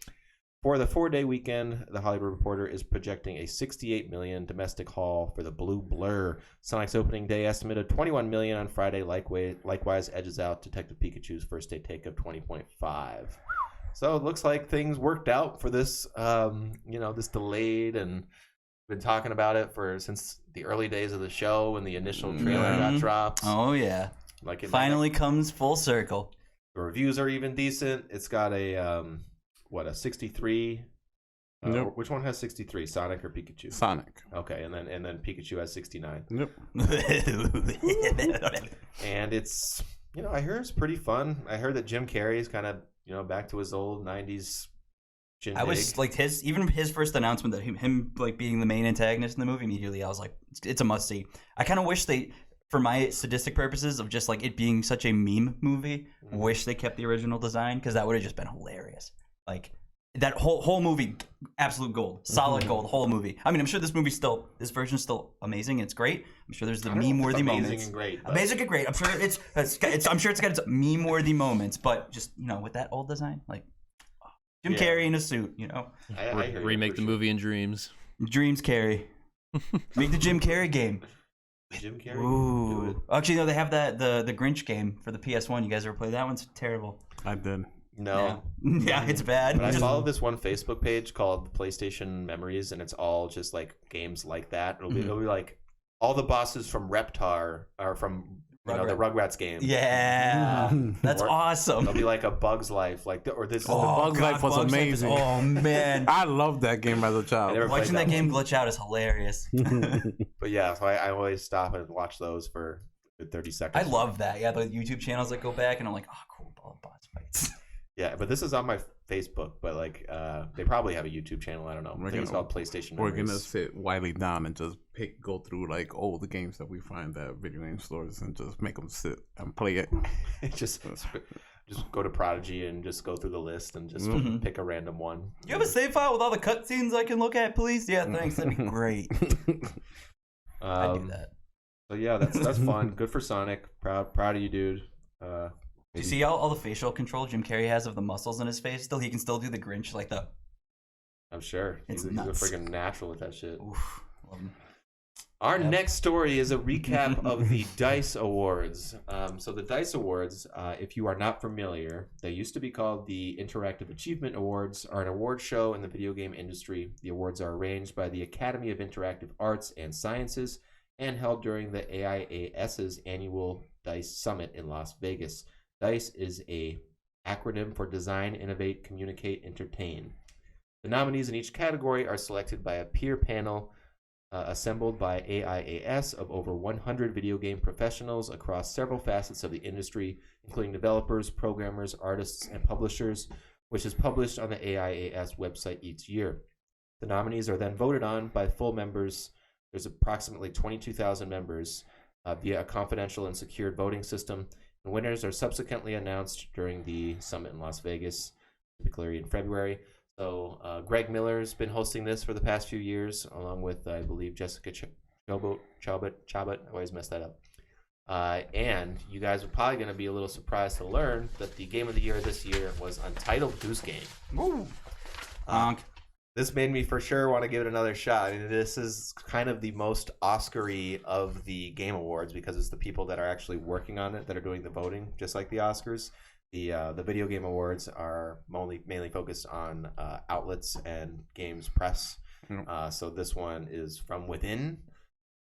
For the 4-day weekend, The Hollywood Reporter is projecting a $68 million domestic haul for the Blue Blur. Sonic's opening day estimate of $21 million on Friday likewise edges out Detective Pikachu's first day take of $20.5. So it looks like things worked out for this, this delayed, and been talking about it since the early days of the show when the initial trailer got dropped. Oh yeah, like it finally comes full circle. The reviews are even decent. It's got a 63. Nope. Which one has 63? Sonic or Pikachu? Sonic. Okay, and then Pikachu has 69. Yep. And it's, I hear it's pretty fun. I heard that Jim Carrey is kind of, back to his old 90s shindig. I was like his first announcement that him like being the main antagonist in the movie, immediately I was like, it's a must see. I kind of wish they, for my sadistic purposes of just like it being such a meme movie, wish they kept the original design, because that would have just been hilarious. Like that whole movie, absolute gold, solid gold, whole movie. I mean, I'm sure this version is still amazing. It's great. I'm sure there's the meme-worthy moments. Amazing and great. Amazing and great. I'm sure I'm sure it's got its meme-worthy moments, but just with that old design, like Jim Carrey in a suit, I hear remake the movie in dreams. Dreams Carrey. Make the Jim Carrey game. Jim Carrey. Ooh. Actually, no, they have the Grinch game for the PS1. You guys ever play that one? It's terrible. I did. No. Yeah, it's bad. But I follow this one Facebook page called PlayStation Memories, and it's all just like games like that. It'll be like all the bosses from Reptar are from the Rugrats game. Yeah, that's awesome. It'll be like a Bug's Life, Bug's Life was amazing. Oh man, I loved that game as a child. Watching that game glitch out is hilarious. But yeah, so I always stop and watch those for 30 seconds. I love that. Yeah, the YouTube channels that go back, and I'm like, oh, cool, boss fights. Yeah, but this is on my Facebook, but they probably have a YouTube channel. I don't know. I think it's called PlayStation Memories. We're gonna sit Wiley down and just go through like all the games that we find at video game stores and just make them sit and play it. just go to Prodigy and just go through the list and just pick a random one. You have a save file with all the cutscenes I can look at, please? Yeah, thanks. That'd be great. I'd do that. So yeah, that's fun. Good for Sonic. Proud of you, dude. Do you see all the facial control Jim Carrey has of the muscles in his face? He can still do the Grinch like the. I'm sure he's a freaking natural with that shit. Oof, love him. Our next story is a recap of the DICE Awards. So the DICE Awards, if you are not familiar, they used to be called the Interactive Achievement Awards, are an award show in the video game industry. The awards are arranged by the Academy of Interactive Arts and Sciences and held during the AIAS's annual DICE Summit in Las Vegas. DICE is a acronym for Design, Innovate, Communicate, Entertain. The nominees in each category are selected by a peer panel assembled by AIAS of over 100 video game professionals across several facets of the industry, including developers, programmers, artists, and publishers, which is published on the AIAS website each year. The nominees are then voted on by full members. There's approximately 22,000 members via a confidential and secured voting system. And winners are subsequently announced during the summit in Las Vegas, typically in February. So Greg Miller's been hosting this for the past few years, along with, I believe, Jessica Chobot. I always mess that up. And you guys are probably going to be a little surprised to learn that the game of the year this year was Untitled Goose Game. Woo! This made me for sure want to give it another shot. I mean, this is kind of the most Oscar-y of the Game Awards because it's the people that are actually working on it that are doing the voting, just like the Oscars. The Video Game Awards are mainly focused on outlets and games press. So this one is from within.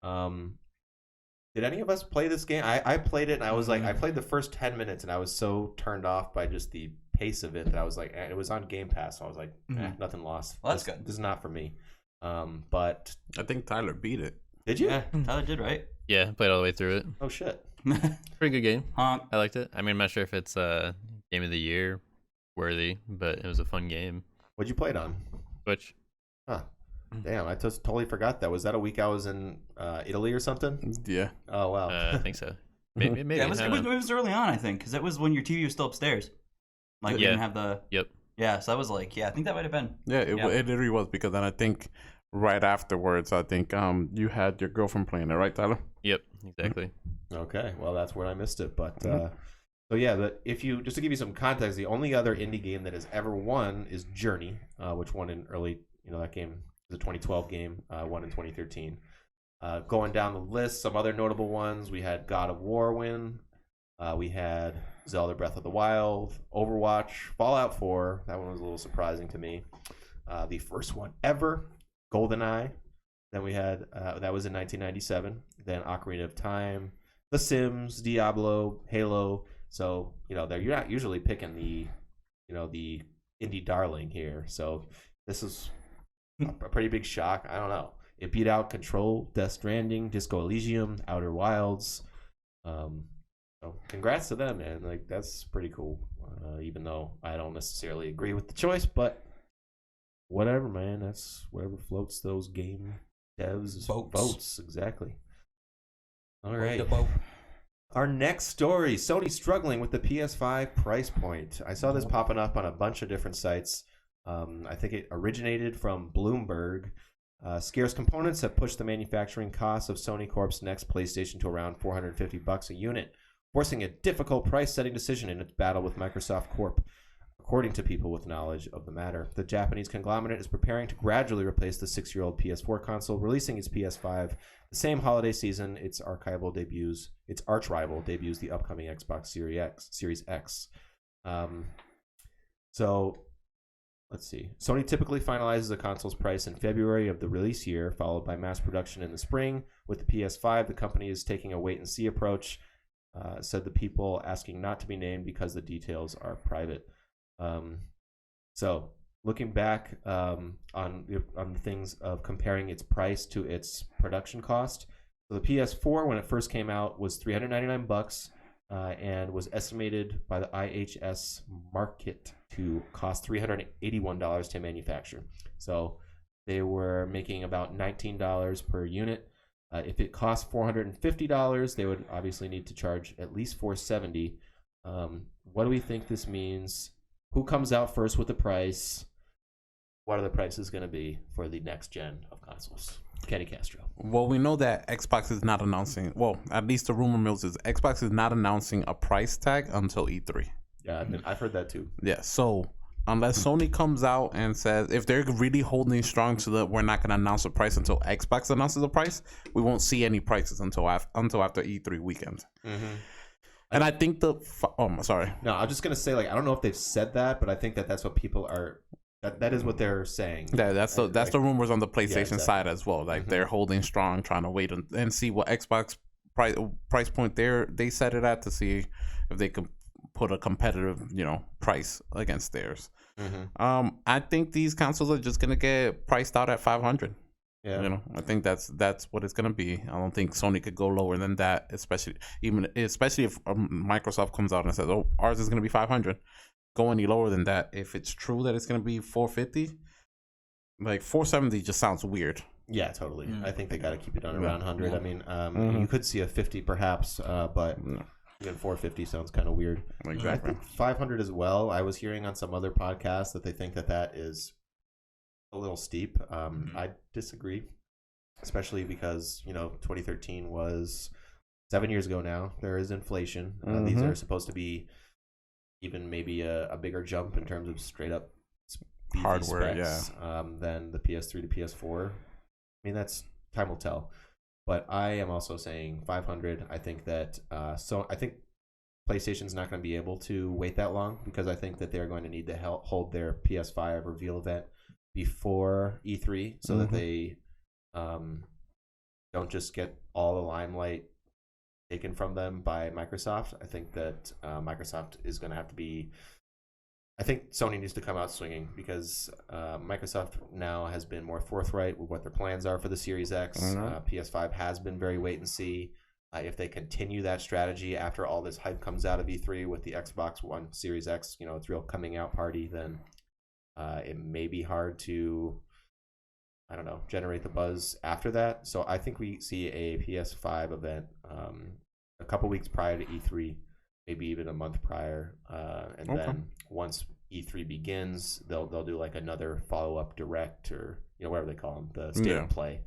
Did any of us play this game? I played it, and I was like, I played the first 10 minutes, and I was so turned off by just the pace of it that I was like, it was on Game Pass, so I was like, nothing lost. Well, that's good. This is not for me. But I think Tyler beat it. did you? Yeah, Tyler did, right? Yeah, played all the way through it. Oh shit. Pretty good game. Honk. I liked it. I mean, I'm not sure if it's game of the year worthy, but it was a fun game. What'd you play it on? Which Huh. Damn, I just totally forgot that. Was that a week I was in Italy or something? Yeah. Oh wow. I think so. Maybe. Yeah, it I don't know. was early on, I think, because it was when your TV was still upstairs. Like, we Yeah. didn't have the... Yep. Yeah, so I was like, I think that might have been. Yeah, it literally was, because then I think right afterwards, I think you had your girlfriend playing it, right, Tyler? Yep. Exactly. Okay, well that's where I missed it. But Mhm. so yeah, but if you just to give you some context, the only other indie game that has ever won is Journey, which won in early. That game is a 2012 game, won in 2013. Going down the list, some other notable ones: we had God of War win, we had Zelda Breath of the Wild, Overwatch, Fallout 4. That one was a little surprising to me. The first one ever, GoldenEye. Then we had that was in 1997. Then Ocarina of Time, The Sims, Diablo, Halo. So you're not usually picking the indie darling here. So this is a pretty big shock. I don't know. It beat out Control, Death Stranding, Disco Elysium, Outer Wilds. So congrats to them, man. Like that's pretty cool. Even though I don't necessarily agree with the choice, but whatever, man. That's whatever floats those game devs' votes. Exactly. All right. The boat. Our next story: Sony struggling with the PS5 price point. I saw this popping up on a bunch of different sites. I think it originated from Bloomberg. Scarce components have pushed the manufacturing costs of Sony Corp's next PlayStation to around $450 a unit, forcing a difficult price-setting decision in its battle with Microsoft Corp. According to people with knowledge of the matter, the Japanese conglomerate is preparing to gradually replace the 6-year-old PS4 console, releasing its PS5 the same holiday season its arch rival debuts the upcoming Xbox Series X. So let's see. Sony typically finalizes a console's price in February of the release year, followed by mass production in the spring. With the PS5, the company is taking a wait-and-see approach, said the people asking not to be named because the details are private. So looking back on the things of comparing its price to its production cost, so the PS4 when it first came out was $399 and was estimated by the IHS Markit to cost $381 to manufacture. So they were making about $19 per unit. If it cost $450, they would obviously need to charge at least $470. What do we think this means? Who comes out first with the price? What are the prices going to be for the next gen of consoles? Kenny Castro. Well, we know that Xbox is not announcing. Well, at least the rumor mills is Xbox is not announcing a price tag until E3. Yeah, I've heard that too. Yeah, so unless Sony comes out and says if they're really holding strong to the we're not going to announce a price until Xbox announces a price, we won't see any prices until after E3 weekend. Mm-hmm. And I think sorry. No, I'm just gonna say I don't know if they've said that, but I think that's what people are. That is what they're saying. Yeah, that's the rumors on the PlayStation exactly. side as well. Like they're holding strong, trying to wait and see what Xbox price point they set it at to see if they can put a competitive price against theirs. Mm-hmm. I think these consoles are just gonna get priced out at $500. Yeah. I think that's what it's gonna be. I don't think Sony could go lower than that, especially if Microsoft comes out and says, "Oh, ours is gonna be $500." Go any lower than that. If it's true that it's gonna be $450, like $470 just sounds weird. Yeah, totally. Mm. I think they got to keep it on around 100. Yeah. I mean, you could see a 50 perhaps, but even 450 sounds kind of weird. Exactly. I think 500 as well. I was hearing on some other podcasts that they think that is a little steep. I disagree, especially because 2013 was 7 years ago now. There is inflation. These are supposed to be even maybe a bigger jump in terms of straight up hardware, specs, than the PS3 to PS4. I mean, that's time will tell. But I am also saying 500. I think that I think PlayStation's not going to be able to wait that long because I think that they're going to need to hold their PS5 reveal event before E3 so that they don't just get all the limelight taken from them by Microsoft. I think that Microsoft is going to have to be I think Sony needs to come out swinging because Microsoft now has been more forthright with what their plans are for the Series X. PS5 has been very wait and see. If they continue that strategy after all this hype comes out of E3 with the Xbox One Series X, its real coming out party, then it may be hard to, I don't know, generate the buzz after that. So I think we see a PS5 event a couple weeks prior to E3, maybe even a month prior, and then once E3 begins, they'll do like another follow up direct or whatever they call them, the state of play.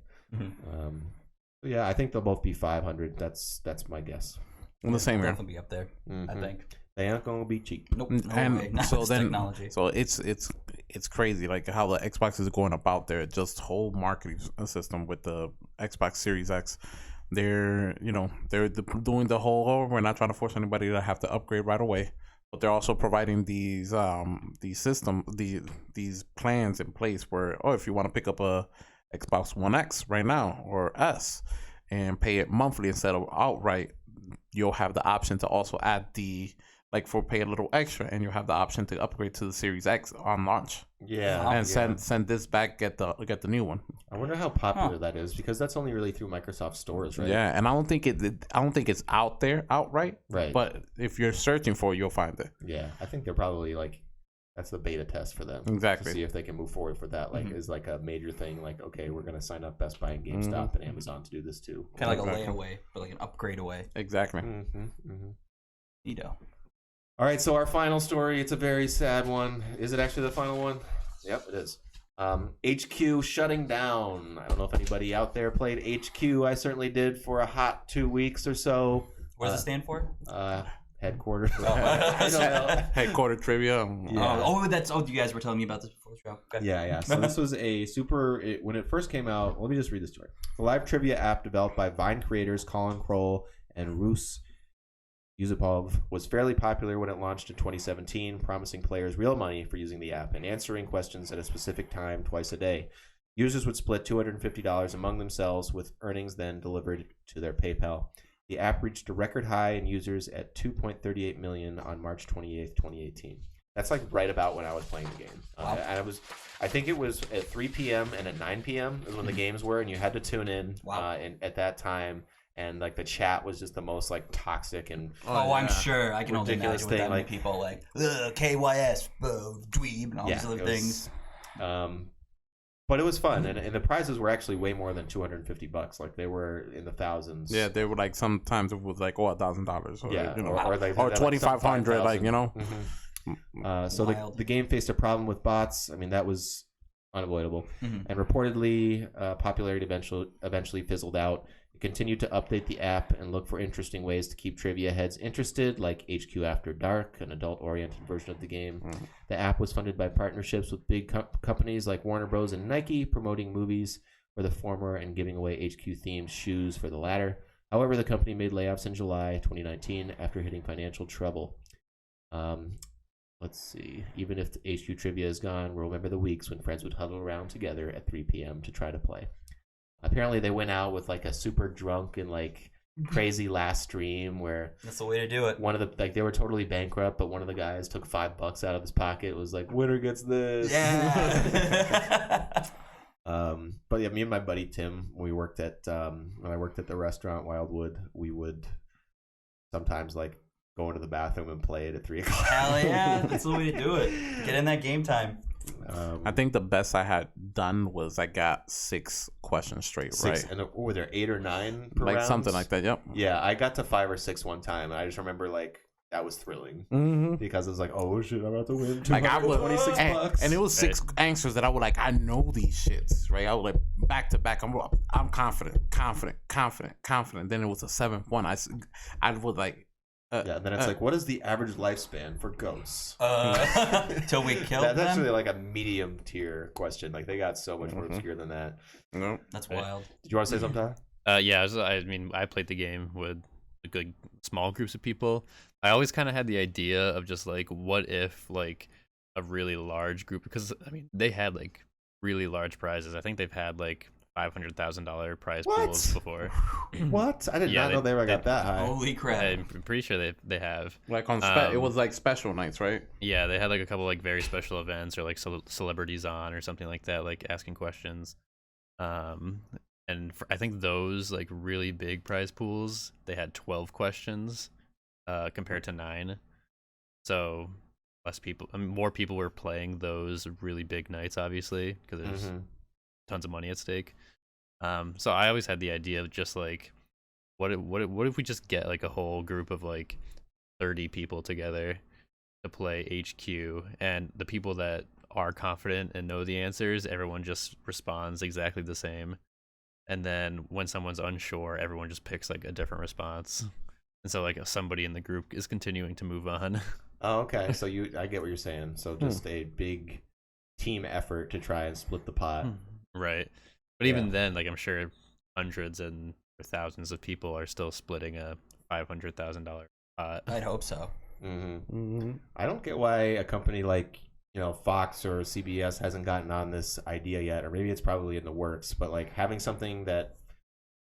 Yeah, I think they'll both be 500. That's my guess. In the same year, They'll be up there. I think they aren't going to be cheap. Nope. No way. Not so this then, technology. so it's crazy like how the Xbox is going about their just whole marketing system with the Xbox Series X. They're doing the whole. We're not trying to force anybody to have to upgrade right away, but they're also providing these plans in place where if you want to pick up a Xbox One X right now or S and pay it monthly instead of outright, you'll have the option to also add pay a little extra, and you'll have the option to upgrade to the Series X on launch. Yeah, and send this back, get the new one. I wonder how popular that is because that's only really through Microsoft stores, right? Yeah, and I don't think it's out there outright. Right. But if you're searching for it, you'll find it. Yeah, I think they're probably that's the beta test for them. Exactly. To see if they can move forward for that. Is like a major thing. Like, okay, we're gonna sign up Best Buy and GameStop and Amazon to do this too. Kind of like a layaway, but like an upgrade away. Exactly. Neato. All right, so our final story. It's a very sad one. Is it actually the final one? Yep, it is. HQ shutting down. I don't know if anybody out there played HQ. I certainly did for a hot 2 weeks or so. What does it stand for? Headquarters. I don't know. Headquarter trivia. Yeah. You guys were telling me about this before the show. Okay. Yeah. So this was a when it first came out. Let me just read the story. The live trivia app developed by Vine creators Colin Kroll and Rus Yusupov was fairly popular when it launched in 2017, promising players real money for using the app and answering questions at a specific time twice a day. Users would split $250 among themselves, with earnings then delivered to their PayPal. The app reached a record high in users at 2.38 million on March 28th, 2018. That's like right about when I was playing the game. Wow. And I think it was at 3 p.m. and at 9 p.m. is when the games were, and you had to tune in at that time. And like the chat was just the most like toxic and I'm sure I can only ridiculous imagine thing, what that many like people like KYS dweeb and all these other things. But it was fun, and the prizes were actually way more than $250. Like they were in the thousands. Yeah, they were like sometimes it was like $1,000. Yeah, or 2,500. Like So the game faced a problem with bots. I mean that was unavoidable, and reportedly popularity eventually fizzled out. It continued to update the app and look for interesting ways to keep trivia heads interested, like HQ After Dark, an adult-oriented version of the game. The app was funded by partnerships with big companies like Warner Bros. And Nike, promoting movies for the former and giving away HQ-themed shoes for the latter. However, the company made layoffs in July 2019 after hitting financial trouble. Let's see. Even if the HQ Trivia is gone, we'll remember the weeks when friends would huddle around together at 3 p.m. to try to play. Apparently, they went out with like a super drunk and like crazy last stream where that's the way to do it. One of the they were totally bankrupt, but one of the guys took $5 out of his pocket. It was like, winner gets this. Yeah. But yeah, me and my buddy Tim, we worked at when I worked at the restaurant Wildwood, we would sometimes like go into the bathroom and play it at 3 o'clock. Hell yeah, that's the way to do it. Get in that game time. I think the best I had done was I got 6 questions straight, right? And were there 8 or 9 per like rounds? something like that? Yep. Yeah, I got to 5 or 6 one time, and I just remember like that was thrilling because it was like, oh shit, I'm about to win $226. And it was 6 answers that I would like. I know these shits, right? I was like back to back. I'm confident. Then it was a 7th one. I was like. Then it's like, what is the average lifespan for ghosts? Till we kill them? That's them? actually like a medium tier question. Like they got so much more obscure than that. No, that's wild. Did you want to say something, Tyler? Yeah, I mean, I played the game with a good small groups of people. I always kind of had the idea of just like, what if like a really large group? Because I mean, they had like really large prizes. I think they've had like $500,000 prize What? pools before. What? I did Yeah, not know they ever got that high. Holy crap! I'm pretty sure they have. Like on it was like special nights, right? Yeah, they had like a couple like very special events or like celebrities on or something like that, like asking questions. And I think those like really big prize pools, they had 12 questions compared to 9. So less people, I mean, more people were playing those really big nights, obviously, because there's tons of money at stake. So I always had the idea of just like, what if we just get like a whole group of like 30 people together to play HQ, and the people that are confident and know the answers, everyone just responds exactly the same. And then when someone's unsure, everyone just picks like a different response. And so like somebody in the group is continuing to move on. Oh, okay. So I get what you're saying. So just a big team effort to try and split the pot. Right. But even then, like I'm sure hundreds and thousands of people are still splitting a $500,000 pot. I'd hope so. I don't get why a company like Fox or CBS hasn't gotten on this idea yet, or maybe it's probably in the works. But like having something that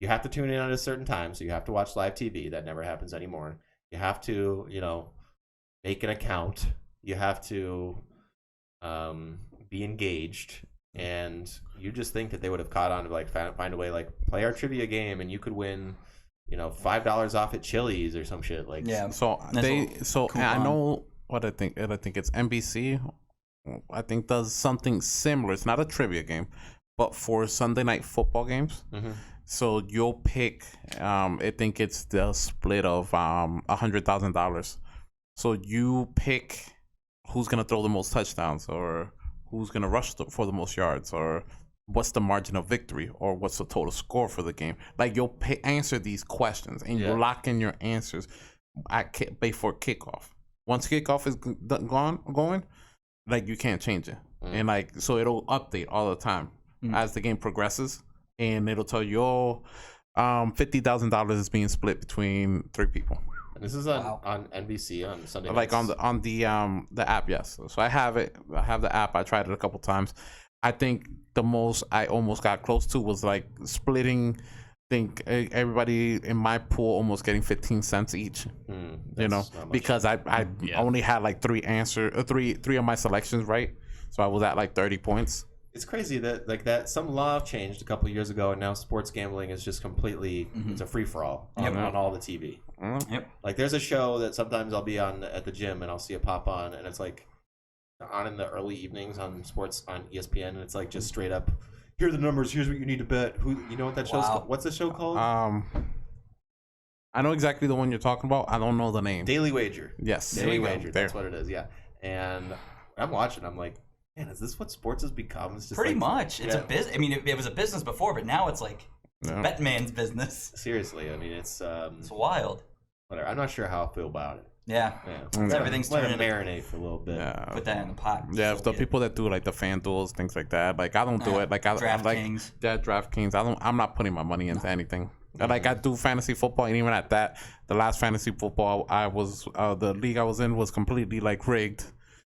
you have to tune in at a certain time, so you have to watch live TV. That never happens anymore. You have to make an account. You have to be engaged. And you just think that they would have caught on to like find a way, like play our trivia game, and you could win, $5 off at Chili's or some shit. Like So and I know what I think. And I think it's NBC. I think does something similar. It's not a trivia game, but for Sunday night football games. So you'll pick. I think it's the split of $100,000. So you pick who's gonna throw the most touchdowns, or who's going to rush for the most yards, or what's the margin of victory, or what's the total score for the game. Like you'll answer these questions, and you lock in your answers before kickoff. Once kickoff is going, like you can't change it. And like, so it'll update all the time as the game progresses, and it'll tell you, $50,000 is being split between 3 people. This is on NBC on Sunday Like nights. on the app, yes. So I have it. I have the app. I tried it a couple times. I think the most I almost got close to was like splitting. I think everybody in my pool almost getting 15 cents each. Because I only had like 3 of my selections right. So I was at like 30 points. It's crazy that some law changed a couple of years ago, and now sports gambling is just completely it's a free for all on all the TV. Yep. Like there's a show that sometimes I'll be on at the gym and I'll see it pop on, and it's like on in the early evenings on sports on ESPN, and it's like just straight up, here are the numbers, here's what you need to bet. Who what that show's called? What's the show called? I know exactly the one you're talking about. I don't know the name. Daily Wager. Yes. Daily Wager. That's what it is. Yeah. And I'm watching. I'm like, man, is this what sports has become? It's just pretty much. It's a business. I mean, it was a business before, but now it's like Batman's business. Seriously, I mean, it's wild. Whatever. I'm not sure how I feel about it. Yeah. Everything's let it turning. marinate for a little bit. Yeah. Put that in the pot. Yeah, the people that do like the fan duels, things like that. Like I don't do it. Like DraftKings. DraftKings. I'm not putting my money into anything. Like I do fantasy football, and even at that, the last fantasy football I was the league I was in was completely like rigged.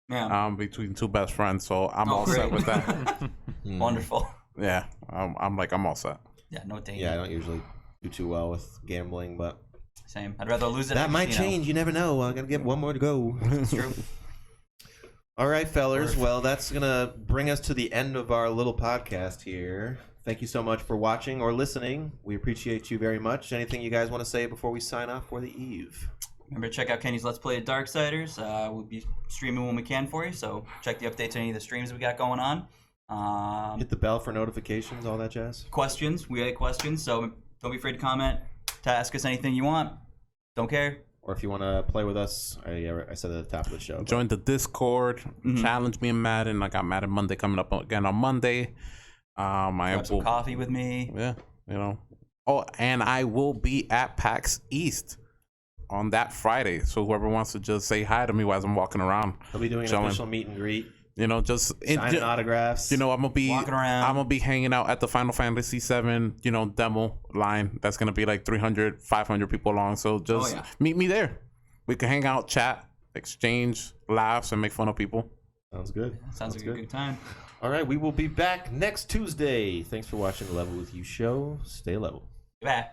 Yeah. Between 2 best friends, so I'm all set with that. Wonderful. Yeah, I'm all set. Yeah, no danger. Yeah, I don't usually do too well with gambling, but Same. I'd rather lose it. that might change. You never know. I gotta get one more to go. It's true. All right, fellers. Well, that's gonna bring us to the end of our little podcast here. Thank you so much for watching or listening. We appreciate you very much. Anything you guys want to say before we sign off for the eve? Remember to check out Kenny's Let's Play at Darksiders. We'll be streaming when we can for you, so check the updates on any of the streams we got going on. Hit the bell for notifications, all that jazz. Questions. We get questions, so don't be afraid to comment. To ask us anything you want. Don't care. Or if you want to play with us, I said at the top of the show. Join the Discord. Challenge me in Madden. I got Madden Monday coming up again on Monday. Grab some coffee with me. Yeah, Oh, and I will be at PAX East on that Friday. So whoever wants to just say hi to me while I'm walking around. He'll be doing an official meet and greet. Just signing autographs. I'm gonna be walking around. I'm gonna be hanging out at the Final Fantasy VII, demo line. That's gonna be like 300, 500 people long. So just meet me there. We can hang out, chat, exchange laughs, and make fun of people. Sounds good. Sounds like a good time. All right, we will be back next Tuesday. Thanks for watching the Level With You show. Stay level. Goodbye.